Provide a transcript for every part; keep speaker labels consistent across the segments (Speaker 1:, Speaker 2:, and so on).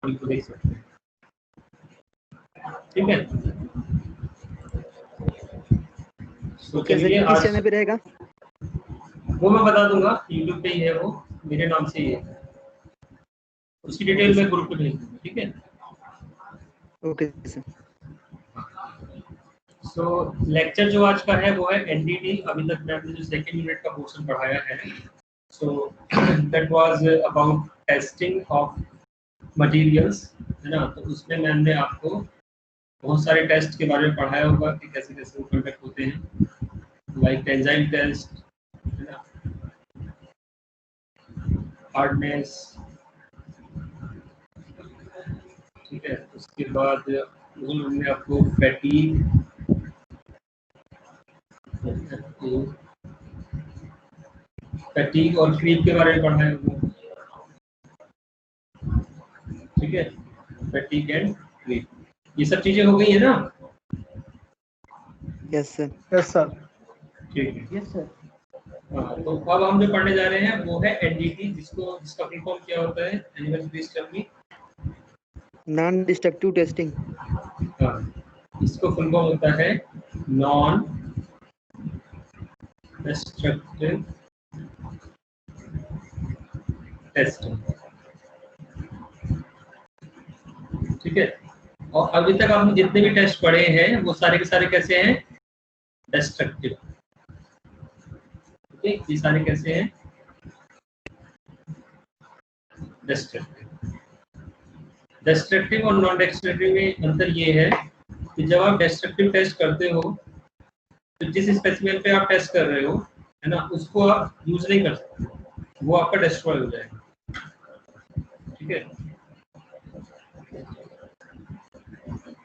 Speaker 1: Model को देख सकते हैं। ठीक है, तो चलिए
Speaker 2: किस चैनल पे रहेगा
Speaker 1: वो मैं बता दूंगा, यूट्यूब पे ही है वो, मेरे नाम से ही है, उसकी डिटेल मैं ग्रुप पे भेज दूंगा। ठीक है,
Speaker 2: ओके सर।
Speaker 1: सो लेक्चर जो आज का है वो है एनडीटी। अभी तक मैंने जो सेकंड यूनिट का पोर्शन पढ़ाया है, so that was about testing of materials, है ना। तो उसमें मैंने आपको बहुत सारे टेस्ट के बारे में पढ़ाया होगा कि कैसे कैसे वो कंडक्ट होते हैं, लाइक एंजाइम टेस्ट, है ना, हार्डनेस। ठीक है, उसके बाद उन्होंने आपको फैटीग, फैटीग और क्रीप के बारे में पढ़ाया होगा। ठीक है, फैटीग एंड क्रीप, ये सब चीजें हो गई है ना।
Speaker 2: Yes sir.
Speaker 3: Yes sir.
Speaker 1: ठीक है,
Speaker 3: यस सर।
Speaker 1: हाँ, तो अब हम जो पढ़ने जा रहे हैं वो है एनडीटी, जिसका फुल फॉर्म क्या होता है, animal please tell me.
Speaker 2: Non destructive testing.
Speaker 1: हाँ, इसको फुल फॉर्म होता है नॉन डिस्ट्रक्टिव टेस्टिंग। ठीक है, और अभी तक आपने जितने भी टेस्ट पढ़े हैं वो सारे के सारे कैसे हैं, डिस्ट्रक्टिव। ओके, ये सारे कैसे हैं, डिस्ट्रक्टिव। डिस्ट्रक्टिव और नॉन डिस्ट्रक्टिव में अंतर ये है कि जब आप डिस्ट्रक्टिव टेस्ट करते हो तो जिस स्पेसिमेन पे आप टेस्ट कर रहे हो, है ना, उसको आप यूज नहीं कर सकते, वो आपका डिस्ट्रॉय हो जाएगा। ठीक है,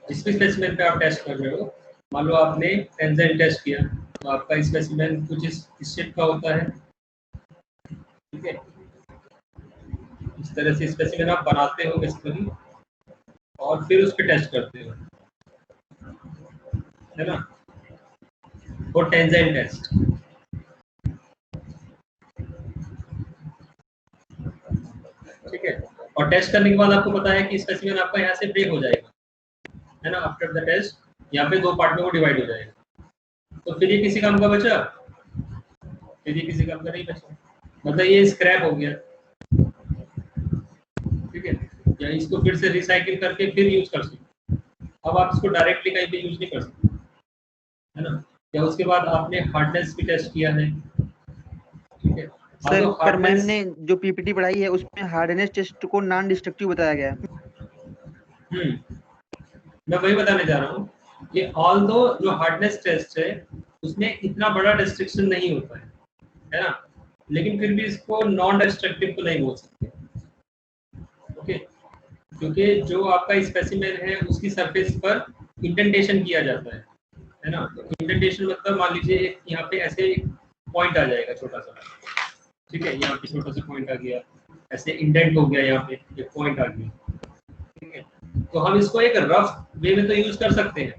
Speaker 1: जिस भी स्पेसिमेन पे आप टेस्ट कर रहे हो, मान लो आपने एंजाइम टेस्ट किया तो आपका स्पेसिमेन कुछ इस शेप का होता है। ठीक है, इस तरह से स्पेसिमेन आप बनाते हो बेसिकली और फिर उस पर टेस्ट करते हो, है ना, वो टेंजाइल टेस्ट। ठीक है, और टेस्ट करने के बाद आपको पता है कि स्पेसिमेन आपका यहाँ से ब्रेक हो जाएगा, है ना, आफ्टर द टेस्ट यहाँ पे दो पार्ट में वो डिवाइड हो जाएगा। तो फिर ये किसी काम का बचा, फिर ये किसी काम का नहीं बचा, मतलब ये स्क्रैप हो गया। ठीक है, या इसको फिर से रिसाइकिल करके फिर यूज कर सकते, अब आप इसको डायरेक्टली कहीं पे यूज नहीं कर सकते, है ना। या उसके बाद आपने हार्डनेस भी टेस्ट किया है। ठीक है,
Speaker 2: सर
Speaker 1: तो
Speaker 2: पर मैंने जो पीपीटी पढ़ाई है उसमें हार्डनेस टेस्ट को नॉन डिस्ट्रक्टिव बताया गया है।
Speaker 1: मैं वही बताने जा रहा हूँ कि ऑल्दो जो हार्डनेस टेस्ट है उसमें इतना बड़ा डिस्ट्रक्शन नहीं होता है ना, लेकिन फिर भी इसको नॉन डिस्ट्रक्टिव तो नहीं बोल सकते। ओके, क्योंकि जो आपका स्पेसिमेन है उसकी सरफेस पर इंडेंटेशन किया जाता है ना। तो इंडेंटेशन मतलब मान लीजिए यहाँ पे ऐसे पॉइंट आ जाएगा छोटा सा। ठीक है, यहाँ पे छोटा सा पॉइंट आ गया, ऐसे इंडेंट हो गया, यहाँ पे एक पॉइंट आ गया। ठीक है, तो हम इसको एक रफ वे में तो यूज कर सकते हैं,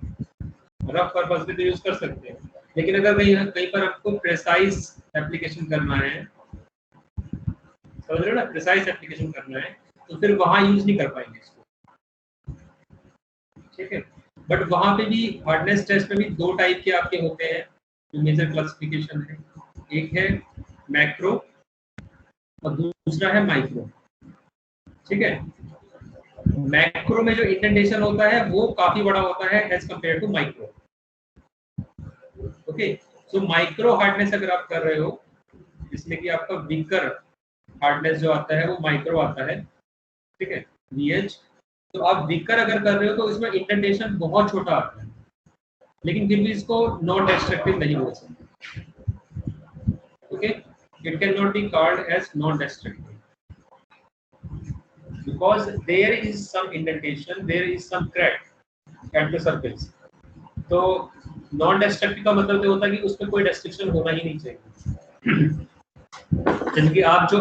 Speaker 1: रफ पर्पस में तो यूज कर सकते हैं, लेकिन अगर कहीं पर आपको प्रेसाइज एप्लीकेशन करना है, समझ रहे हो ना, प्रेसाइज एप्लीकेशन करना है तो फिर वहां यूज नहीं कर पाएंगे इसको। ठीक है, बट वहां पे भी हार्डनेस टेस्ट में भी दो टाइप के आपके होते हैं जो मेजर क्लासिफिकेशन है, एक है मैक्रो और दूसरा है माइक्रो। ठीक है, मैक्रो में जो इंडेंटेशन होता है वो काफी बड़ा होता है as compare to micro. Okay, so micro hardness अगर आप कर रहे हो जिसमें कि आपका वीकर हार्डनेस जो आता है वो माइक्रो आता है। ठीक है, VH, तो आप वीकर अगर कर रहे हो तो इसमें इंडेंटेशन बहुत छोटा आता है, लेकिन फिर भी इसको नॉन डिस्ट्रक्टिव नहीं बोल सकते। Okay, it can not be called as non destructive because there is some indentation, there is some crack at the surface। तो नॉन डिस्ट्रक्टिव का मतलब ये होता है कि उसमें कोई डिस्ट्रक्शन होना ही नहीं चाहिए। जैसे कि आप जो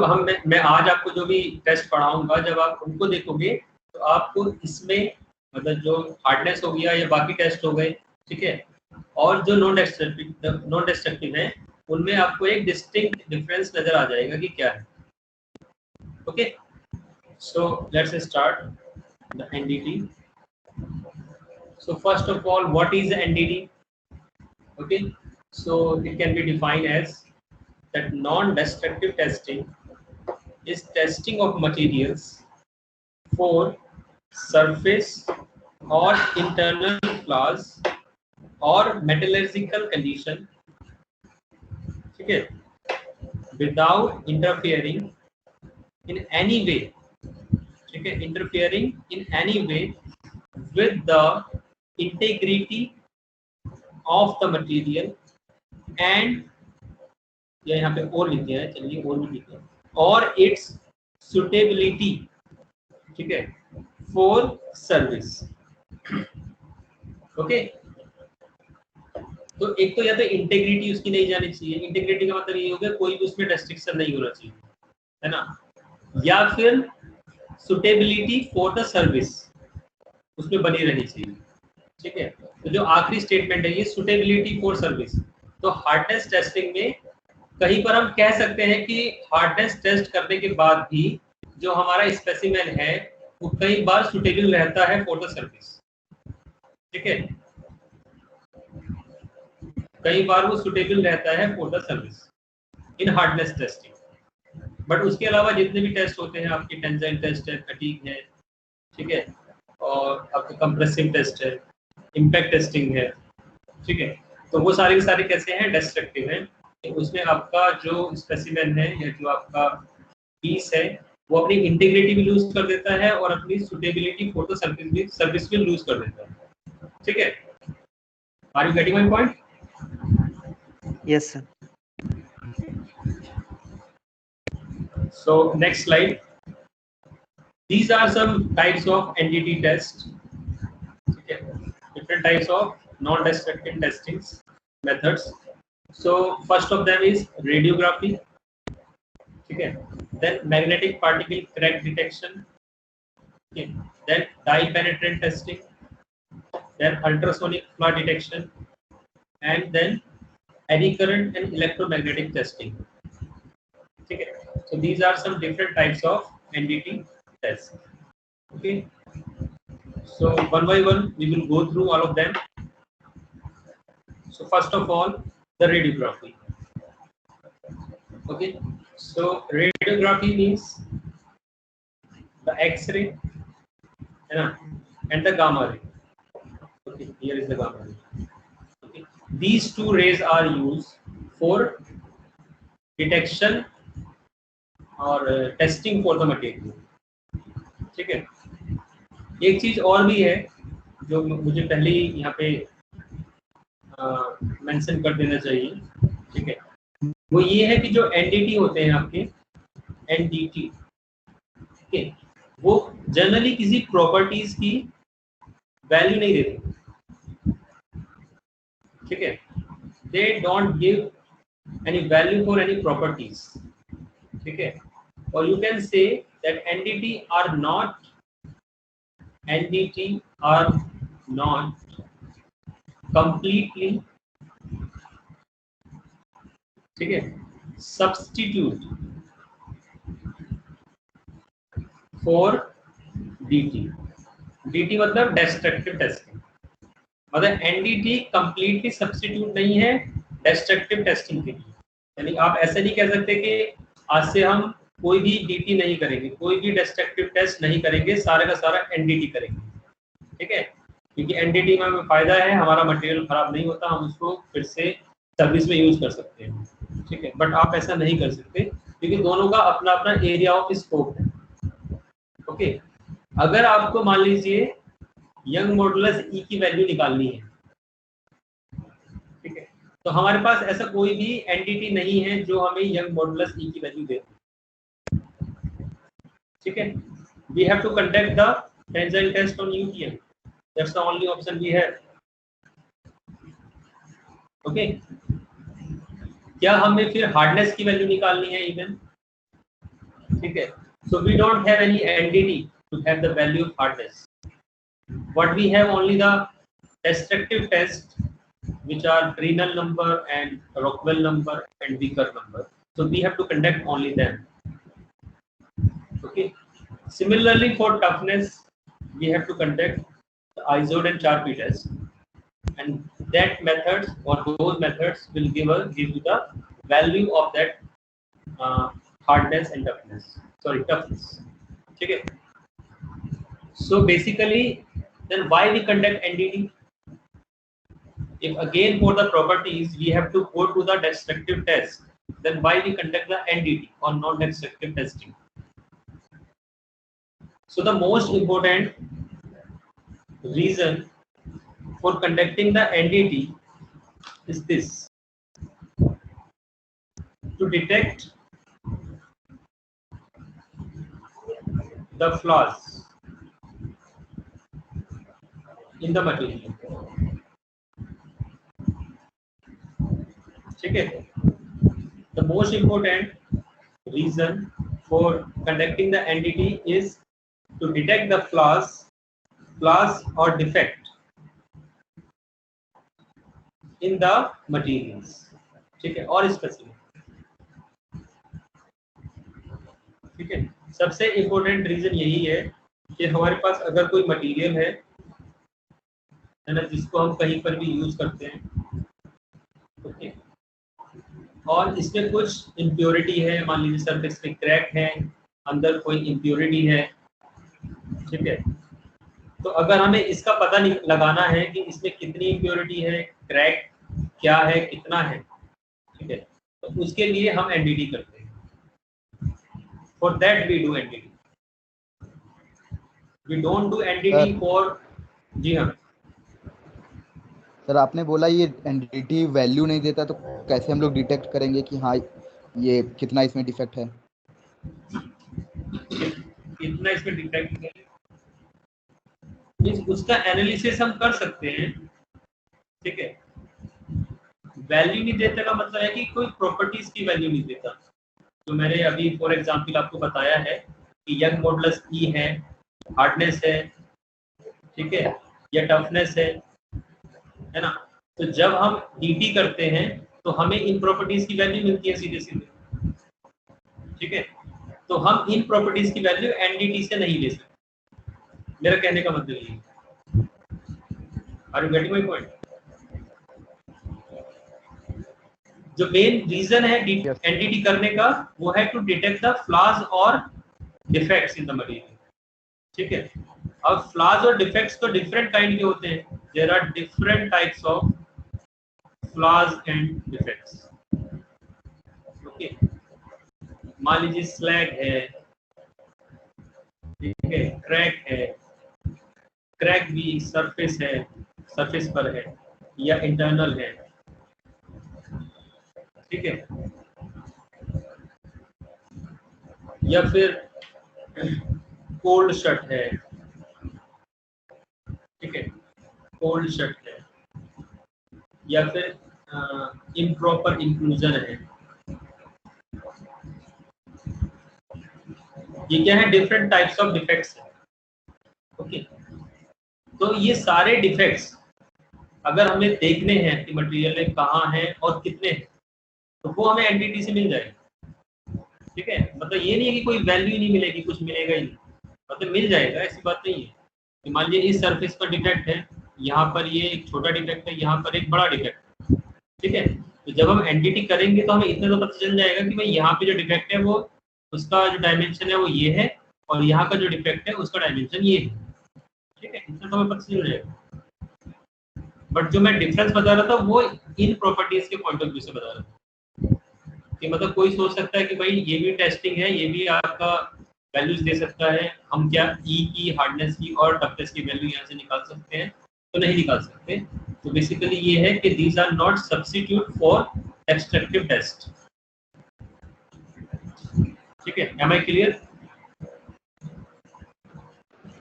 Speaker 1: मैं आज आपको जो भी टेस्ट पढ़ाऊंगा, जब आप उनको देखोगे तो आपको इसमें मतलब जो हार्डनेस हो गया या बाकी टेस्ट हो गए, ठीक है, और जो नॉन डिस्ट्रक्टिव है उनमें आपको एक डिस्टिंक्ट डिफरेंस नजर आ जाएगा कि क्या है। Okay, so let's start. the NDT. So first of all, what is NDT? Okay, so it can be defined as that non-destructive testing is testing of materials for surface or internal flaws or metallurgical condition, ठीक है, without interfering in any way, ठीक है, interfering in any way with the integrity of the material and या यहाँ पे और लिख दिया है, चलिए और भी लिखते हैं, और its suitability, ठीक है, for service. ओके, तो एक तो या तो इंटेग्रिटी उसकी नहीं जानी चाहिए, इंटेग्रिटी का मतलब ये हो गया कोई भी उसमें रेस्ट्रिक्शन नहीं होना चाहिए, है ना, या फिर सुटेबिलिटी फॉर द सर्विस उसमें बनी रहनी चाहिए, ठीक है। तो जो आखिरी स्टेटमेंट है ये सुटेबिलिटी फॉर सर्विस, तो हार्डनेस टेस्टिंग में कहीं पर हम कह सकते हैं कि हार्डनेस टेस्ट करने के बाद भी जो हमारा स्पेसिमेन है वो कई बार सुटेबल रहता है फॉर द सर्विस, ठीक है, कई बार वो सुटेबल रहता है for the service in hardness testing. But उसके अलावा जितने भी टेस्ट होते हैं, आपकी टेंसाइल टेस्ट है, फटीग है, ठीक है, और आपका कंप्रेसिव टेस्ट है, इम्पैक्ट टेस्टिंग है, ठीक है, तो वो सारे के सारे कैसे हैं, डिस्ट्रक्टिव हैं। उसमें आपका जो स्पेसिमेन है या जो आपका पीस है वो अपनी इंटीग्रिटी भी लूज कर देता है और अपनी सुटेबिलिटी फॉर द सर्विस भी लूज कर देता है, ठीक है। Are you getting my point?
Speaker 2: Yes sir.
Speaker 1: So next slide. These are some types of NDT test. Okay. Different types of non-destructive testing methods. So first of them is radiography. Okay. Then magnetic particle crack detection. Okay. Then dye penetrant testing. Then ultrasonic flood detection. And then eddy current and electromagnetic testing. Okay. So these are some different types of NDT tests. Okay. So one by one we will go through all of them. So first of all, the radiography. Okay. So radiography means the X-ray, and the gamma ray. Okay. Here is the gamma ray. Okay. These two rays are used for detection और testing for the material, ठीक है। एक चीज और भी है जो मुझे पहले ही यहाँ पे मेंशन कर देना चाहिए, ठीक है, वो ये है कि जो एनडीटी होते हैं आपके एनडीटी, ठीक है, वो जनरली किसी प्रॉपर्टीज की वैल्यू नहीं देते, ठीक है, they don't give any value for any properties, ठीक है, और you can say that NDT are not completely, ठीक है, substitute for DT। DT मतलब destructive testing, मतलब NDT completely substitute नहीं है destructive testing के लिए। यानी आप ऐसे नहीं कह सकते कि आज से हम कोई भी DT नहीं करेंगे, कोई भी डिस्ट्रक्टिव टेस्ट नहीं करेंगे, सारा का सारा NDT करेंगे, ठीक है, क्योंकि NDT में हमें फायदा है, हमारा मटेरियल खराब नहीं होता, हम उसको फिर से सर्विस में यूज कर सकते हैं, ठीक है। बट आप ऐसा नहीं कर सकते क्योंकि दोनों का अपना अपना एरिया ऑफ स्कोप है। ओके, अगर आपको मान लीजिए यंग मॉडुलस E की वैल्यू निकालनी है, ठीक है, तो हमारे पास ऐसा कोई भी NDT नहीं है जो हमें यंग मॉडुलस E की वैल्यू दे, ठीक है। We have to conduct the tensile test on UTM. That's the only option we have. Okay. क्या हमें फिर हार्डनेस की वैल्यू निकालनी है इवन, ठीक है। So we don't have any NDT to have the value of hardness. What we have only the destructive test, which are Fresnel number and Rockwell number and Beaker number. So we have to conduct only them. Okay. Similarly for toughness, we have to conduct the Izod and Charpy test, and that methods or those methods will give you the value of that hardness and toughness. Toughness. Okay. So basically, then why we conduct NDT? If again for the properties we have to go to the destructive test, then why we conduct the NDT or non-destructive testing? So the most important reason for conducting the NDT is this: to detect the flaws in the material. Okay. The most important reason for conducting the NDT is to detect the flaws or defect in the materials. ठीक है, और specific, ठीक है। सबसे important reason यही है कि हमारे पास अगर कोई मटेरियल है ना, जिसको हम कहीं पर भी यूज करते हैं, ओके, और इसमें कुछ इम्प्योरिटी है, मान लीजिए सरफेस पे क्रैक है, अंदर कोई इम्प्योरिटी है, ठीक है। तो अगर हमें इसका पता लगाना है कि इसमें कितनी इम्प्योरिटी है, क्रैक क्या है, कितना है, ठीक है, तो उसके लिए हम एनडीटी करते हैं। For that we do NDT, we don't do NDT for, जी हाँ
Speaker 3: सर। आपने बोला ये एनडीटी वैल्यू नहीं देता, तो कैसे हम लोग डिटेक्ट करेंगे कि हाँ ये कितना इसमें डिफेक्ट है?
Speaker 1: कितना इसमें डिफेक्ट है, उसका एनालिसिस हम कर सकते हैं, ठीक है। वैल्यू नहीं देता का मतलब है कि कोई प्रॉपर्टीज की वैल्यू नहीं देता। तो मैंने अभी फॉर एग्जांपल आपको बताया है कि यंग मॉडुलस ई है, हार्डनेस है, ठीक है, या टफनेस है ना। तो जब हम डीटी करते हैं तो हमें इन प्रॉपर्टीज की वैल्यू मिलती है सीधे सीधे, ठीक है। तो हम इन प्रॉपर्टीज की वैल्यू एनडीटी से नहीं ले सकते, मेरा कहने का मतलब ये है। Are you getting my point? जो मेन रीजन है एनडीटी करने का वो है टू डिटेक्ट द फ्लॉज और डिफेक्ट्स इन द मटेरियल, ठीक है। अब फ्लॉज और डिफेक्ट्स तो डिफरेंट काइंड के होते हैं, there are different types of flaws and defects, okay. मान लीजिए स्लैग है, ठीक है, क्रैक है, क्रैक भी सरफेस है, सरफेस पर है या इंटरनल है, ठीक है, या फिर कोल्ड शट है, ठीक है, कोल्ड शट है, या फिर इम्प्रॉपर इंक्लूजन है। ये क्या है? डिफरेंट टाइप्स ऑफ डिफेक्ट्स है, ओके। तो ये सारे डिफेक्ट्स अगर हमें देखने हैं कि मटेरियल में कहाँ है और कितने हैं, तो वो हमें एनडीटी से मिल जाएगा, ठीक है। मतलब ये नहीं है कि कोई वैल्यू नहीं मिलेगी, कुछ मिलेगा ही नहीं, मतलब मिल जाएगा, ऐसी बात नहीं है। कि मान लीजिए इस सरफेस पर डिफेक्ट है, यहाँ पर ये एक छोटा डिफेक्ट है, यहाँ पर एक बड़ा डिफेक्ट है, ठीक है। तो जब हम एनडीटी करेंगे तो हमें इतना तो पता चल जाएगा कि भाई यहाँ पे जो डिफेक्ट है वो उसका जो डायमेंशन है वो ये है, और यहाँ का जो डिफेक्ट है उसका डायमेंशन ये है, ठीक है। इतना तो हमें पता चल जाएगा। बट जो मैं डिफरेंस बता रहा था वो इन प्रॉपर्टीज के पॉइंट ऑफ व्यू से बता रहा था, कि मतलब कोई सोच सकता है कि भाई ये भी टेस्टिंग है, ये भी आपका वैल्यूज दे सकता है, हम क्या ई की, हार्डनेस की और टफनेस की वैल्यू यहाँ से निकाल सकते हैं? तो नहीं निकाल सकते। तो बेसिकली ये है कि these are not substitute for extractive test, ठीक है। Am I clear?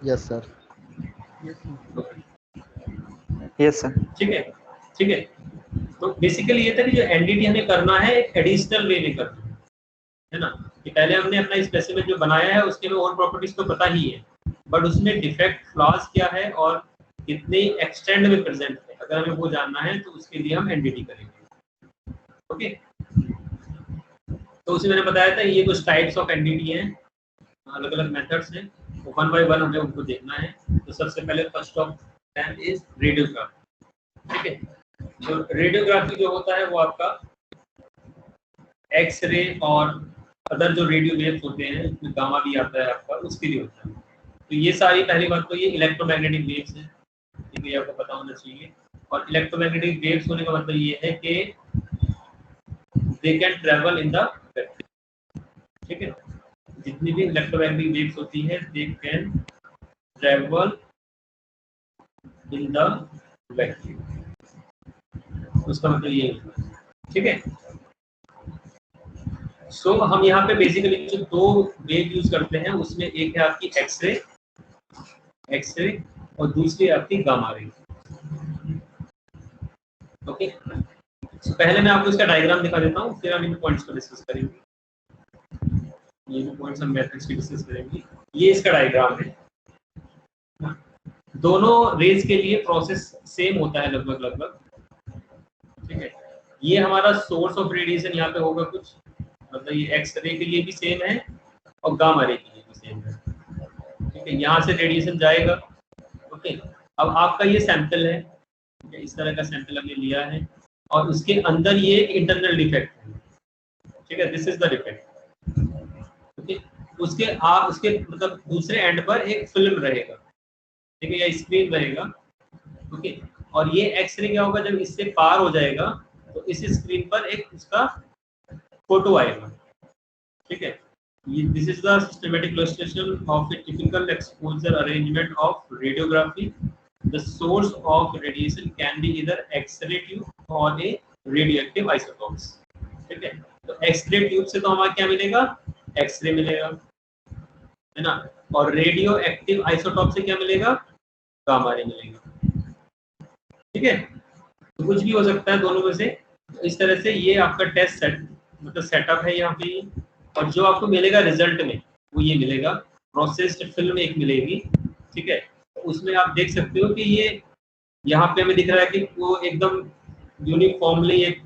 Speaker 3: Yes sir.
Speaker 2: Yes sir.
Speaker 1: ठीक है, ठीक है। तो बेसिकली ये था कि जो एनडीटी हमें करना है एक एडिशनल वे में करना है ना, कि पहले हमने अपना स्पेसिमेन जो बनाया है उसके में और प्रॉपर्टीज तो पता ही है, बट उसमें डिफेक्ट फ्लॉज क्या है और कितने एक्सटेंड में प्रेजेंट है, अगर हमें वो जानना है तो उसके लिए हम एनडीटी करेंगे, ओके। तो उसे मैंने बताया था ये कुछ टाइप्स ऑफ एनडीटी हैं, अलग अलग मेथड्स हैं, तो वन बाय वन हमें उनको देखना है। तो सबसे पहले first of them is radiography. ठीक है, तो रेडियोग्राफी जो होता है वो आपका एक्सरे और अदर जो रेडियो वेव्स होते हैं, उसमें गामा भी आता है आपका, उसके लिए होता है। तो ये सारी, पहली बात तो ये इलेक्ट्रोमैग्नेटिक वेव्स हैं, ठीक है, आपको पता होना चाहिए। और इलेक्ट्रोमैग्नेटिक वेव्स होने का मतलब ये है कि they can travel in the vacuum. ठीक है, जितनी भी इलेक्ट्रोमैग्नेटिक वेव्स होती है they can travel in the vacuum, उसका मतलब ये है। ठीक है, सो हम यहाँ पे बेसिकली जो दो वेव यूज करते हैं उसमें एक है आपकी एक्सरे और दूसरी आपकी गामा रे। ओके, तो पहले मैं आपको इसका डायग्राम दिखा देता हूँ, फिर हम इन पॉइंट्स को डिस्कस करेंगे। ये जो पॉइंट्स हम मैट्रिक्स की डिस्कस करेंगे, ये इसका डायग्राम है। दोनों रेज के लिए प्रोसेस सेम होता है लगभग। ठीक है, ये हमारा सोर्स ऑफ रेडिएशन यहाँ पे होगा कुछ, मतलब ये एक्स रे के लिए भी सेम है और गामा रे के लिए भी सेम है। ठीक है, यहाँ से रेडिएशन जाएगा। ओके, अब आपका ये सैंपल है, इस तरह का सैंपल हमने लिया है और उसके अंदर ये इंटरनल डिफेक्ट है। ठीक है, this is the defect. Okay, उसके मतलब दूसरे एंड पर एक फिल्म रहेगा, ठीक है, या स्क्रीन रहेगा। ओके, और ये एक्सरे क्या होगा, जब इससे पार हो जाएगा तो इस स्क्रीन पर एक उसका फोटो आएगा। ठीक है, this is the systematic illustration of a typical exposure arrangement of radiography. The source of radiation can be either X ray tube और ए रेडियोएक्टिव आइसोटोप्स। ठीक है, तो एक्सरे ट्यूब से तो हमारा क्या मिलेगा, एक्सरे मिलेगा, है ना, और रेडियो एक्टिव आइसोटॉप से क्या मिलेगा, गामा रे मिलेगा। ठीक है, तो कुछ भी हो सकता है दोनों में से। तो इस तरह से ये आपका टेस्ट सेट मतलब सेटअप है यहाँ पे, और जो आपको मिलेगा रिजल्ट में वो ये मिलेगा, प्रोसेस्ड फिल्म एक मिलेगी। ठीक है, तो उसमें आप देख सकते हो कि ये यहाँ पे हमें दिख रहा है कि वो एकदम यूनिफॉर्मली एक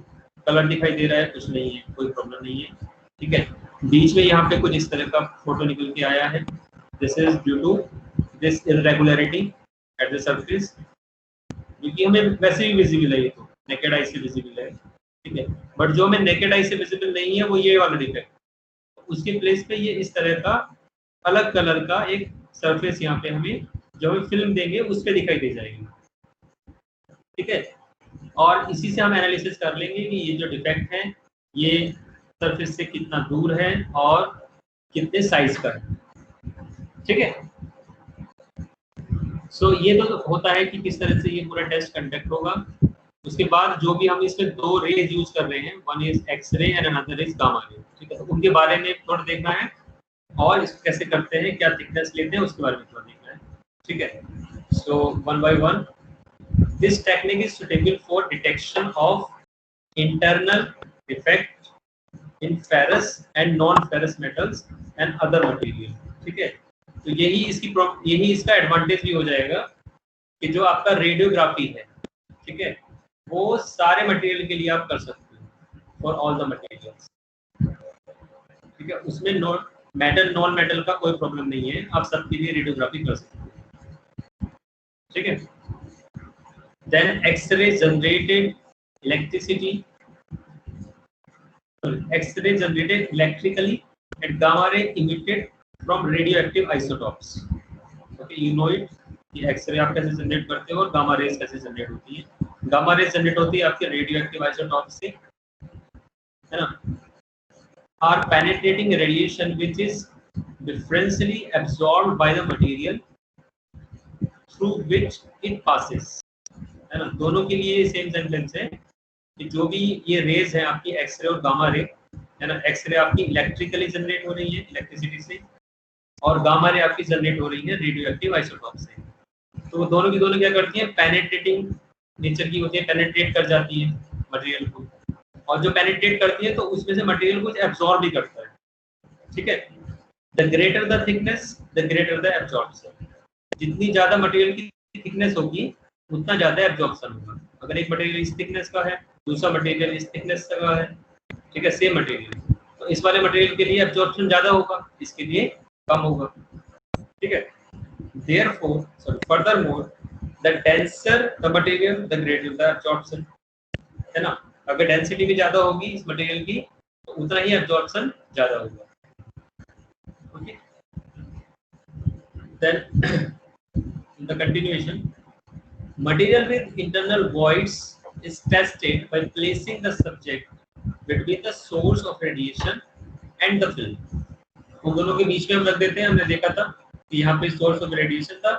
Speaker 1: कलर दिखाई दे रहा है, कुछ नहीं है, कोई प्रॉब्लम नहीं है। ठीक है, बीच में यहाँ पे कुछ इस तरह का फोटो निकल के आया है, this is due to this irregularity at the surface, क्योंकि हमें वैसे ही विजिबल है, ये तो नेकेड आई से विजिबल है। ठीक है, बट जो हमें नेकेड आई से विजिबल नहीं है वो ये वाला डिफेक्ट, उसके प्लेस पे ये इस तरह का अलग कलर का एक सरफेस यहाँ पे हमें जो हमें फिल्म देंगे उस पे दिखाई दे जाएगी। ठीक है, और इसी से हम एनालिसिस कर लेंगे कि ये जो डिफेक्ट है ये सरफेस से कितना दूर है और कितने साइज का है। ठीक है, सो ये तो होता है कि किस तरह से ये पूरा टेस्ट कंडक्ट होगा। उसके बाद जो भी हम इसमें दो रेज यूज कर रहे हैं, one is X ray and another is gamma ray. ठीक है, तो उनके बारे में थोड़ा देखना है और इसको कैसे करते हैं, क्या थिकनेस लेते हैं, उसके बारे में थोड़ा देखना है। ठीक है, so one by one, this technique is suitable for detection of internal defect in ferrous and non ferrous metals and other material. ठीक है, तो यही इसका एडवांटेज भी हो जाएगा कि जो आपका रेडियोग्राफी है, ठीक है, वो सारे मटेरियल के लिए आप कर सकते हो, फॉर ऑल द मटेरियल्स। ठीक है, उसमें मेटल नॉन मेटल का कोई प्रॉब्लम नहीं है, आप सबके लिए रेडियोग्राफी कर सकते हो। ठीक है, then X ray generated electricity, X ray generated electrically and gamma ray emitted from radioactive isotopes. Okay, you know it कि एक्सरे आप कैसे जनरेट करते हो और गामा रेज कैसे जनरेट होती है। गामा रेज जनरेट होती है आपके रेडियोएक्टिव आइसोटॉप से, है ना, are penetrating radiation which is differentially absorbed by the material through which it passes, है ना। दोनों के लिए सेम सेंटेंस है कि जो भी ये रेज है आपकी एक्सरे और गामा रे, है ना, एक्सरे आपकी इलेक्ट्रिकली जनरेट हो रही है इलेक्ट्रिसिटी से और गामा रे आपकी जनरेट हो रही है रेडियोएक्टिव आइसोटॉप से। तो दोनों की दोनों क्या करती है, पेनेट्रेटिंग नेचर की होती है, पेनेट्रेट कर जाती है मटेरियल को, और जो पेनिट्रेट करती है तो उसमें से मटेरियल कुछ एब्जॉर्ब भी करता है। ठीक है, the greater the thickness the greater the absorption, जितनी ज्यादा मटेरियल की थिकनेस होगी उतना ज्यादा एब्जॉर्प्शन होगा। अगर एक मटेरियल इस थिकनेस का है, दूसरा मटेरियल इस थिकनेस का है, ठीक है, सेम मटेरियल, तो इस वाले मटेरियल के लिए एब्जॉर्प्शन ज्यादा होगा, इसके लिए कम होगा। ठीक है, furthermore, the denser the material, the greater the absorption, है ना? अगर डेंसिटी भी ज्यादा होगी इस मटेरियल की तो उतना ही absorption ज्यादा होगा. Okay. Then in the continuation, material with internal voids is tested by placing the subject between the source of radiation and the film. उन दोनों के बीच में हम रख देते हैं. हमने देखा था कि यहाँ पे सोर्स ऑफ रेडिएशन था,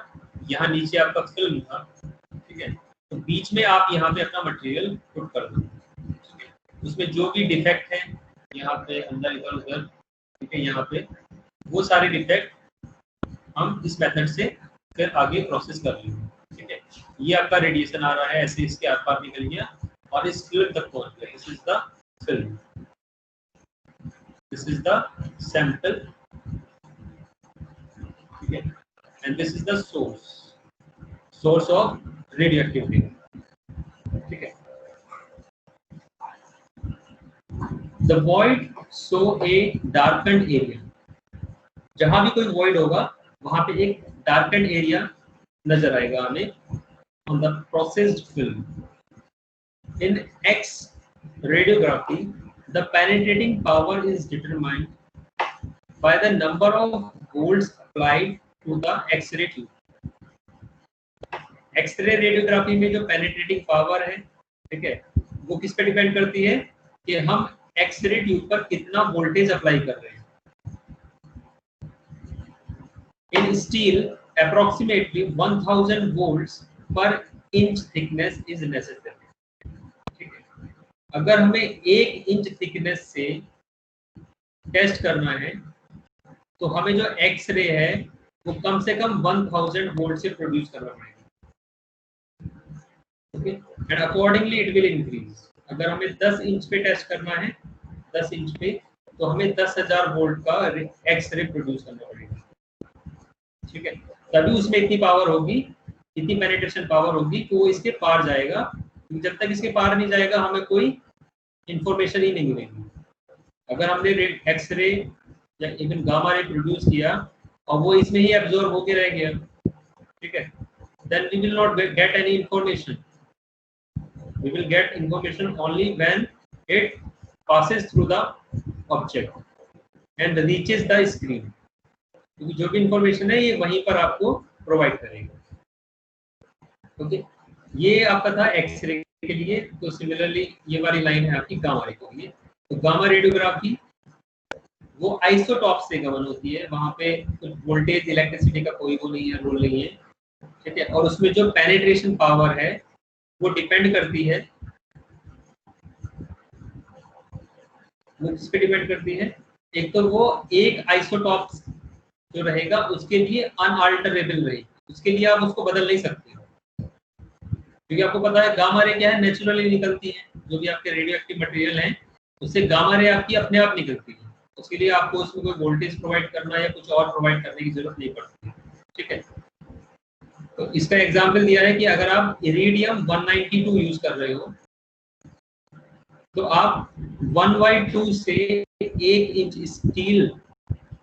Speaker 1: यहाँ नीचे आपका फिल्म था. ठीक है, तो बीच में आप यहाँ पे अपना मटेरियल पुट कर दो. उसमें जो भी डिफेक्ट है यहाँ पे अंदर इधर उधर, ठीक है, यहाँ पे वो सारे डिफेक्ट हम इस मेथड से फिर आगे प्रोसेस कर लेंगे. ठीक है, ये आपका रेडिएशन आ रहा है, ऐसे इसके आर पार निकल गया और इस फिल्म तक पहुंच गया. This is the film, this is the sample, ठीक है, and this is the source of radioactivity. ठीक है, the void show a darkened area. जहां भी कोई वॉइड होगा वहां पे एक डार्कन्ड एरिया नजर आएगा हमें on the processed film. In X radiography the penetrating power is determined by the number of volts applied to the X ray tube. X ray radiography में जो पेनिट्रेटिंग पावर है, ठीक है, वो किस पे डिपेंड करती है कि हम एक्स-रे ट्यूब पर कितना वोल्टेज अप्लाई कर रहे हैं. In steel, approximately 1000 volts per inch thickness is necessary. ठीक है, अगर हमें 1 इंच थिकनेस से टेस्ट करना है तो हमें जो एक्स-रे है वो कम से कम 1000 वोल्ट से प्रोड्यूस करना पड़ेगा. Okay, and accordingly it will increase. अगर हमें 10 इंच पे टेस्ट करना है, 10 इंच पे, तो हमें 10,000 वोल्ट का एक्स-रे प्रोड्यूस करना पड़ेगा. ठीक है, तभी उसमें इतनी पावर होगी, इतनी पेनिट्रेशन पावर होगी कि वो इसके पार जाएगा. जब तक इसके पार नहीं जाएगा हमें कोई इंफॉर्मेशन ही नहीं मिलेगी. अगर हमने एक्स-रे या इवन गामा रे प्रोड्यूस किया और वो इसमें ही एब्जॉर्ब होके रह गया, ठीक है, then we will not get any information. We will get information only when it passes through the object and reaches the screen. क्योंकि जो भी इंफॉर्मेशन है ये वहीं पर आपको प्रोवाइड करेगा. ओके, ये आपका था एक्सरे के लिए. तो सिमिलरली ये वाली लाइन है आपकी गामा रे के लिए. तो गामा रेडियोग्राफी वो आइसोटॉप से गवर्न होती है. वहां पे कुछ वोल्टेज इलेक्ट्रिसिटी का कोई वो नहीं है, रोल नहीं है. ठीक है, और उसमें जो पेनिट्रेशन पावर है वो डिपेंड करती है, वो किस पे डिपेंड करती है. एक तो वो एक आइसोटॉप जो रहेगा उसके लिए अनअल्टरेबल रहेगी. उसके लिए आप उसको बदल नहीं सकते, क्योंकि आपको पता है गामा रे क्या है, नेचुरली निकलती है. जो भी आपके रेडियोएक्टिव मटेरियल हैं उससे गामा रे आपकी अपने आप निकलती है. उसके लिए आपको उसमें कोई वोल्टेज प्रोवाइड करना या कुछ और प्रोवाइड करने की जरूरत नहीं पड़ती. ठीक है, तो इसका एग्जांपल दिया है कि अगर आप इरिडियम 192 यूज कर रहे हो तो आप 1/2 से 1 इंच स्टील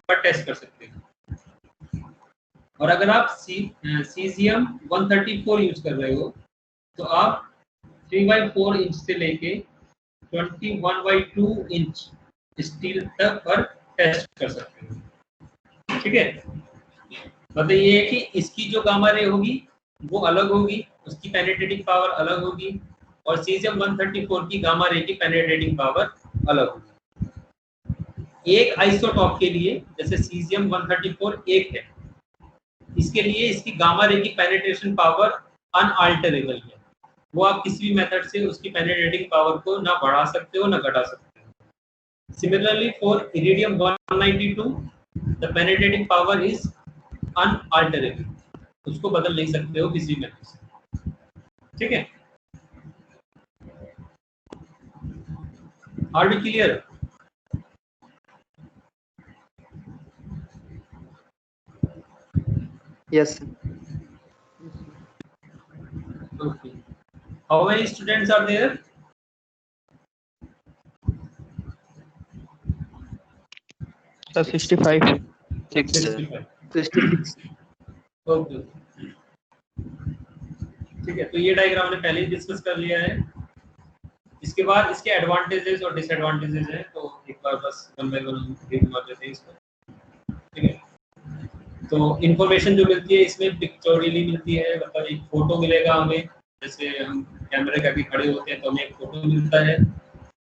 Speaker 1: पर टेस्ट कर सकते हैं. और अगर आप सीजियम 134 यूज कर रहे हो तो आप 3/4 इंच से लेके 21/2 इंच स्टील तक पर टेस्ट कर सकते हो. ठीक है, मतलब ये है कि इसकी जो गामा रे होगी वो अलग होगी, उसकी पेनिट्रेटिंग पावर अलग होगी, और सीजियम 134 की गामा रे की पेनिट्रेटिंग पावर अलग होगी. एक आइसोटॉप के लिए जैसे सीजियम 134 एक है, इसके लिए इसकी गामा रे की पेनिट्रेशन पावर अनअल्टरेबल है. वो आप किसी भी मेथड से उसकी पेनिट्रेटिंग पावर को ना बढ़ा सकते हो ना घटा सकते हो. Similarly for iridium 192 the penetrating power is unalterable. उसको बदल नहीं सकते हो किसी मेथड से. ठीक है, Are we clear?
Speaker 2: Yes.
Speaker 1: Okay. How many students are there?
Speaker 2: Sir, 65.
Speaker 1: 65.
Speaker 2: 66.
Speaker 1: Okay, ठीक है। तो ये डायग्राम हमने पहले ही डिस्कस कर लिया है। इसके बाद इसके एडवांटेजेस और डिसएडवांटेजेस हैं, तो एक बार बस वन बाय वन हम मार लेते हैं इसको, ठीक है। तो इंफॉर्मेशन जो मिलती है इसमें पिक्चोरियली मिलती है, मतलब एक फोटो मिलेगा हमें, जैसे हम कैमरे के आगे खड़े होते हैं तो हमें एक फोटो मिलता है,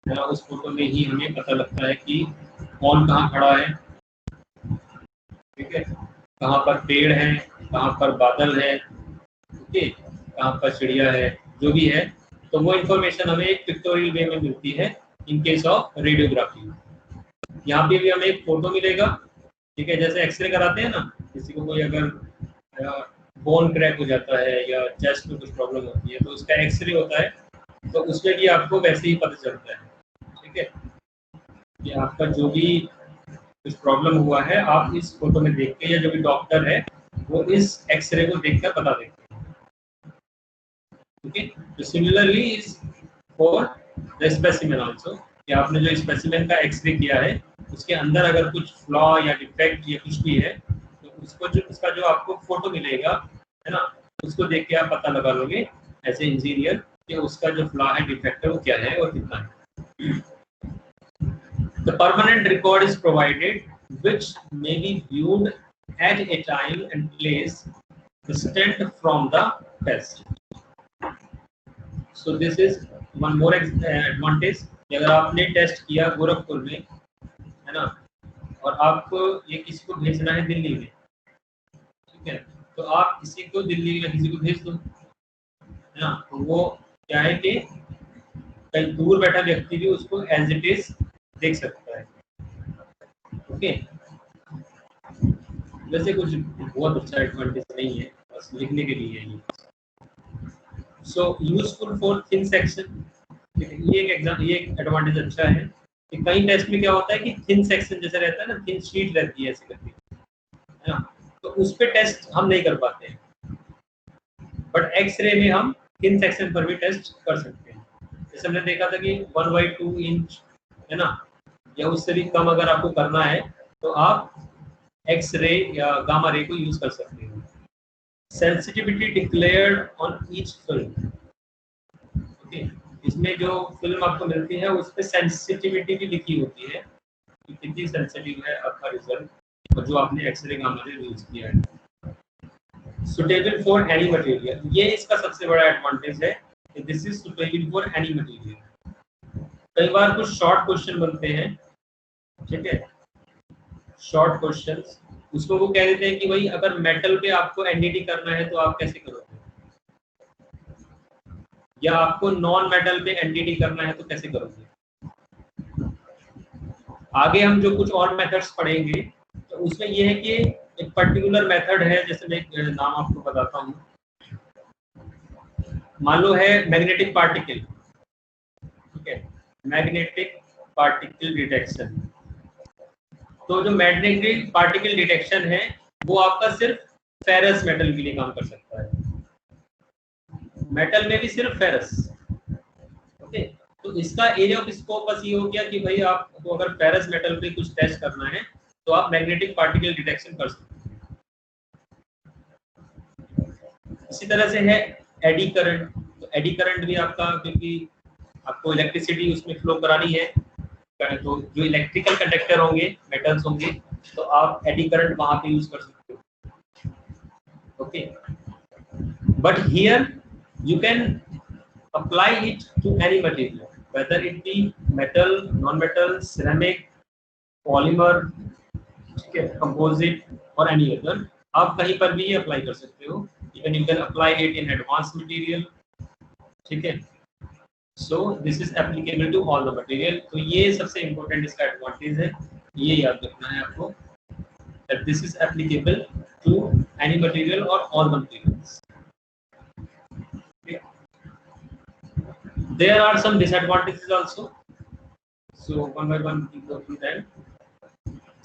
Speaker 1: उस फोटो में ही हमें पता लगता है कि कौन कहाँ खड़ा है, ठीक है, कहाँ पर पेड़ है, कहाँ पर बादल है, ओके, कहाँ पर चिड़िया है, जो भी है, तो वो इन्फॉर्मेशन हमें एक पिक्टोरियल वे में मिलती है इन केस ऑफ रेडियोग्राफी। यहाँ पे भी हमें एक फोटो मिलेगा, ठीक है, जैसे एक्सरे कराते हैं ना, किसी को कोई अगर बोन क्रैक हो जाता है या चेस्ट में कुछ प्रॉब्लम होती है तो उसका एक्सरे होता है, तो उसमें भी आपको वैसे ही पता चलता है, ठीक है, कि आपका जो भी कुछ प्रॉब्लम हुआ है आप इस फोटो में देख के, या जो भी डॉक्टर है वो इस एक्सरे को देखकर बता देते हैं, ठीक है। तो similarly is for the specimen also, कि आपने जो स्पेसिमेन का एक्सरे किया है उसके अंदर अगर कुछ फ्लॉ या डिफेक्ट या कुछ भी है तो उसको जो उसका जो आपको फोटो मिलेगा, है ना, उसको देख के आप पता लगा लोगे एज ए इंजीनियर कि उसका जो फ्लॉ है, डिफेक्ट है, वो क्या है और कितना है। The permanent record is provided, which may be viewed at a time and place distant from the test. So this is one more advantage. अगर आपने टेस्ट किया गोरखपुर में, है ना, और आपको ये किसी को भेजना है दिल्ली में, ठीक है, तो आप किसी को दिल्ली में किसी को भेज दो, है ना, तो वो क्या है कि कहीं दूर बैठा व्यक्ति भी उसको एज इट इज देख सकता है, ओके। वैसे कुछ बहुत अच्छा एडवांटेज नहीं है, बस लिखने के लिए है ये। So useful for thin section, ये एक एग्जाम, ये एक एडवांटेज अच्छा है कि कई टेस्ट में क्या होता है कि थिन सेक्शन जैसे रहता है ना, थिन शीट रहती है ऐसे करके, है ना, तो उस पे टेस्ट हम नहीं कर पाते हैं, बट एक्सरे में हम थिन सेक्शन पर भी टेस्ट कर सकते हैं। जैसे हमने देखा था कि 1/2 इंच, है ना, या उससे भी कम अगर आपको करना है तो आप एक्सरे या गामा रे को यूज कर सकते हो। Sensitivity declared on each film, okay, इसमें जो फिल्म आपको मिलती है उस पे सेंसिटिविटी भी लिखी होती है कि कितनी सेंसिटिव है आपका रिजल्ट और जो आपने एक्सरे गामा रे यूज किया है। सुटेबल फॉर एनी मटेरियल, ये इसका सबसे बड़ा एडवांटेज है कि this is suitable for any material. कई बार कुछ शॉर्ट क्वेश्चन बनते हैं, ठीक है, शॉर्ट क्वेश्चंस, उसको वो कह देते हैं कि भाई अगर मेटल पे आपको एनडीटी करना है तो आप कैसे करोगे, या आपको नॉन मेटल पे एनडीटी करना है तो कैसे करोगे। आगे हम जो कुछ और मेथड्स पढ़ेंगे तो उसमें ये है कि एक पर्टिकुलर मेथड है, जैसे मैं एक नाम आपको बताता हूँ, मान लो है मैग्नेटिक पार्टिकल, ठीक है, मैग्नेटिक पार्टिकल डिटेक्शन। तो जो मैग्नेटिक पार्टिकल डिटेक्शन है वो आपका सिर्फ फेरस मेटल के लिए काम कर सकता है, मेटल में भी सिर्फ फेरस, ओके। तो इसका एरिया ऑफ स्कोप बस ये हो गया कि भाई आपको अगर फेरस मेटल पे कुछ टेस्ट करना है तो आप मैग्नेटिक पार्टिकल डिटेक्शन कर सकते हैं। इसी तरह से है एडी करंट, तो एडी करंट भी आपका, क्योंकि आपको इलेक्ट्रिसिटी उसमें फ्लो करानी है, तो जो इलेक्ट्रिकल कंडक्टर होंगे, मेटल्स होंगे, तो आप एडी करंट वहां पे यूज कर सकते हो, okay. But here you can apply it to any material, whether it be metal, non-metal, ceramic, polymer, ठीक है, composite or any other, आप कहीं पर भी ये अप्लाई कर सकते हो। even you can apply it in advanced material, ठीक है। so this is applicable to all the material। तो ये सबसे important इसका एडवांटेज है, ये याद रखना है आपको, that this is applicable to any material or all the materials। There are some disadvantages also, so one by one we go through them।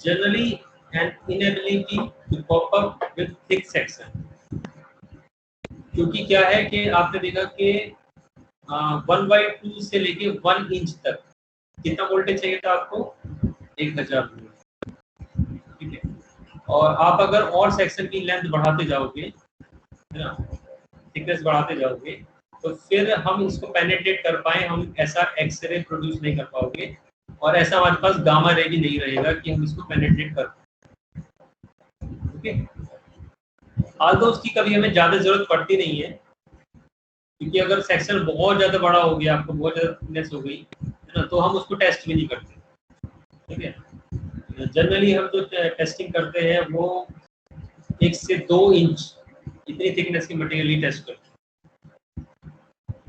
Speaker 1: Generally an inability to cope up with thick section, क्योंकि क्या है कि आपने देखा कि 1/2 से लेके 1 inch तक कितना वोल्टेज चाहिए था आपको, 1000 वोल्ट, ठीक है। और आप अगर और सेक्शन की लेंथ बढ़ाते जाओगे, है ना, थिकनेस बढ़ाते जाओगे, तो फिर हम इसको पेनिट्रेट कर पाए, हम ऐसा एक्सरे प्रोड्यूस नहीं कर पाओगे और ऐसा हमारे पास गामा रे भी नहीं रहेगा कि हम इसको पेनिट्रेट कर पाए। ओके, आल्दो उसकी कभी हमें ज़्यादा जरूरत पड़ती नहीं है, क्योंकि अगर सेक्शन बहुत ज़्यादा बड़ा हो गया, आपको बहुत ज़्यादा थिकनेस हो गई, है ना, तो हम उसको टेस्ट भी नहीं करते। ठीक है, जनरली हम जो टेस्टिंग करते हैं वो 1 से 2 इंच इतनी थिकनेस की मटेरियल ही टेस्ट करते हैं,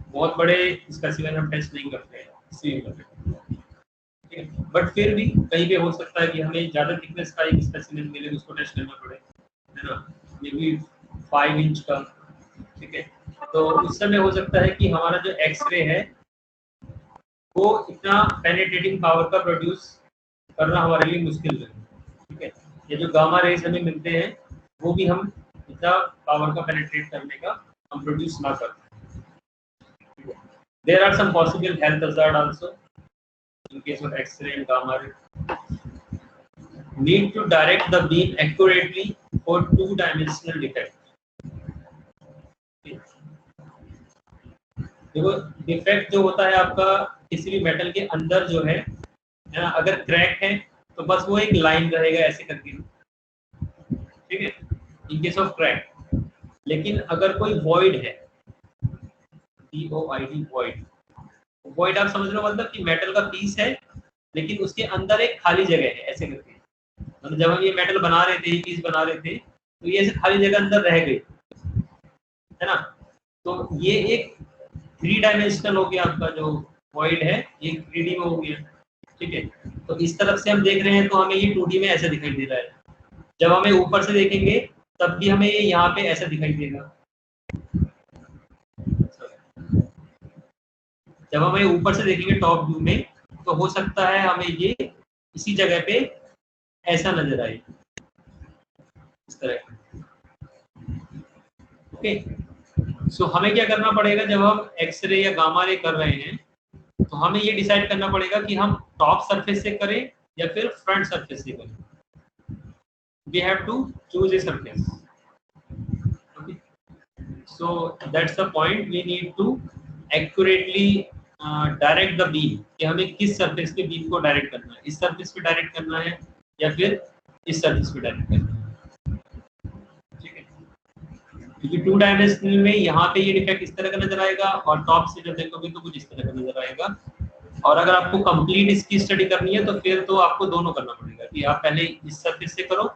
Speaker 1: बहुत बड़े स्पेसिमेन हम टेस्ट नहीं करते हैं इसी में। ठीक है, बट फिर भी कहीं पे हो सकता है कि हमें ज़्यादा थिकनेस का एक स्पेसिमेन मिले, उसको टेस्ट करना पड़े, है ना, ये भी 5 इंच का। ठीक है, तो उस समय हो सकता है कि हमारा जो एक्सरे है वो इतना पेनिट्रेटिंग पावर का प्रोड्यूस करना हमारे लिए मुश्किल है। ठीक है, ये जो गामा रेज हमें मिलते हैं वो भी हम इतना पावर का पेनिट्रेट करने का हम प्रोड्यूस ना करते। There are some possible health hazard also in case of X-ray and gamma ray. Need to direct the beam accurately for two-dimensional defect. देखो, डिफेक्ट जो होता है आपका किसी भी मेटल के अंदर जो है ना, अगर क्रैक है तो बस वो एक लाइन रहेगा ऐसे करके, ठीक है, इन केस ऑफ क्रैक। लेकिन अगर कोई वॉइड है, VOID वॉइड, वॉइड आप समझ लो मतलब कि मेटल का पीस है लेकिन उसके अंदर एक खाली जगह है ऐसे करके, मतलब जब हम ये मेटल बना रहे थे, पीस बना रहे थे, तो ये ऐसे खाली जगह अंदर रह गई, है ना, तो ये एक 3 डायमेंशनल हो गया आपका जो वॉइड है, ये 3D में हो गया। ठीक है, तो इस तरफ से हम देख रहे हैं तो हमें ये 2D में ऐसा दिखाई दे रहा है, जब हमें ऊपर से देखेंगे तब भी हमें ये यहाँ पे ऐसा दिखाई देगा। जब हमें ऊपर से देखेंगे टॉप व्यू में तो हो सकता है हमें ये इसी जगह पे ऐसा नजर आए, इस तरह। ओके, सो हमें क्या करना पड़ेगा, जब हम एक्सरे या गामा रे कर रहे हैं तो हमें ये डिसाइड करना पड़ेगा कि हम टॉप सरफेस से करें या फिर फ्रंट सरफेस से करें। We have to choose a surface. Okay, so that's the point, we need to accurately direct the beam, कि हमें किस सरफेस पे बीम को डायरेक्ट करना है, इस सरफेस पे डायरेक्ट करना है या फिर इस सरफेस पे डायरेक्ट करना है। ठीक है, क्योंकि 2 डायमेंशनल में यहाँ पे ये डिफेक्ट इस तरह का नजर आएगा और टॉप से जब देखोगे तो कुछ इस तरह का नजर आएगा। और अगर आपको कंप्लीट इसकी स्टडी करनी है तो फिर तो आपको दोनों करना पड़ेगा, कि आप पहले इस सरफेस से करो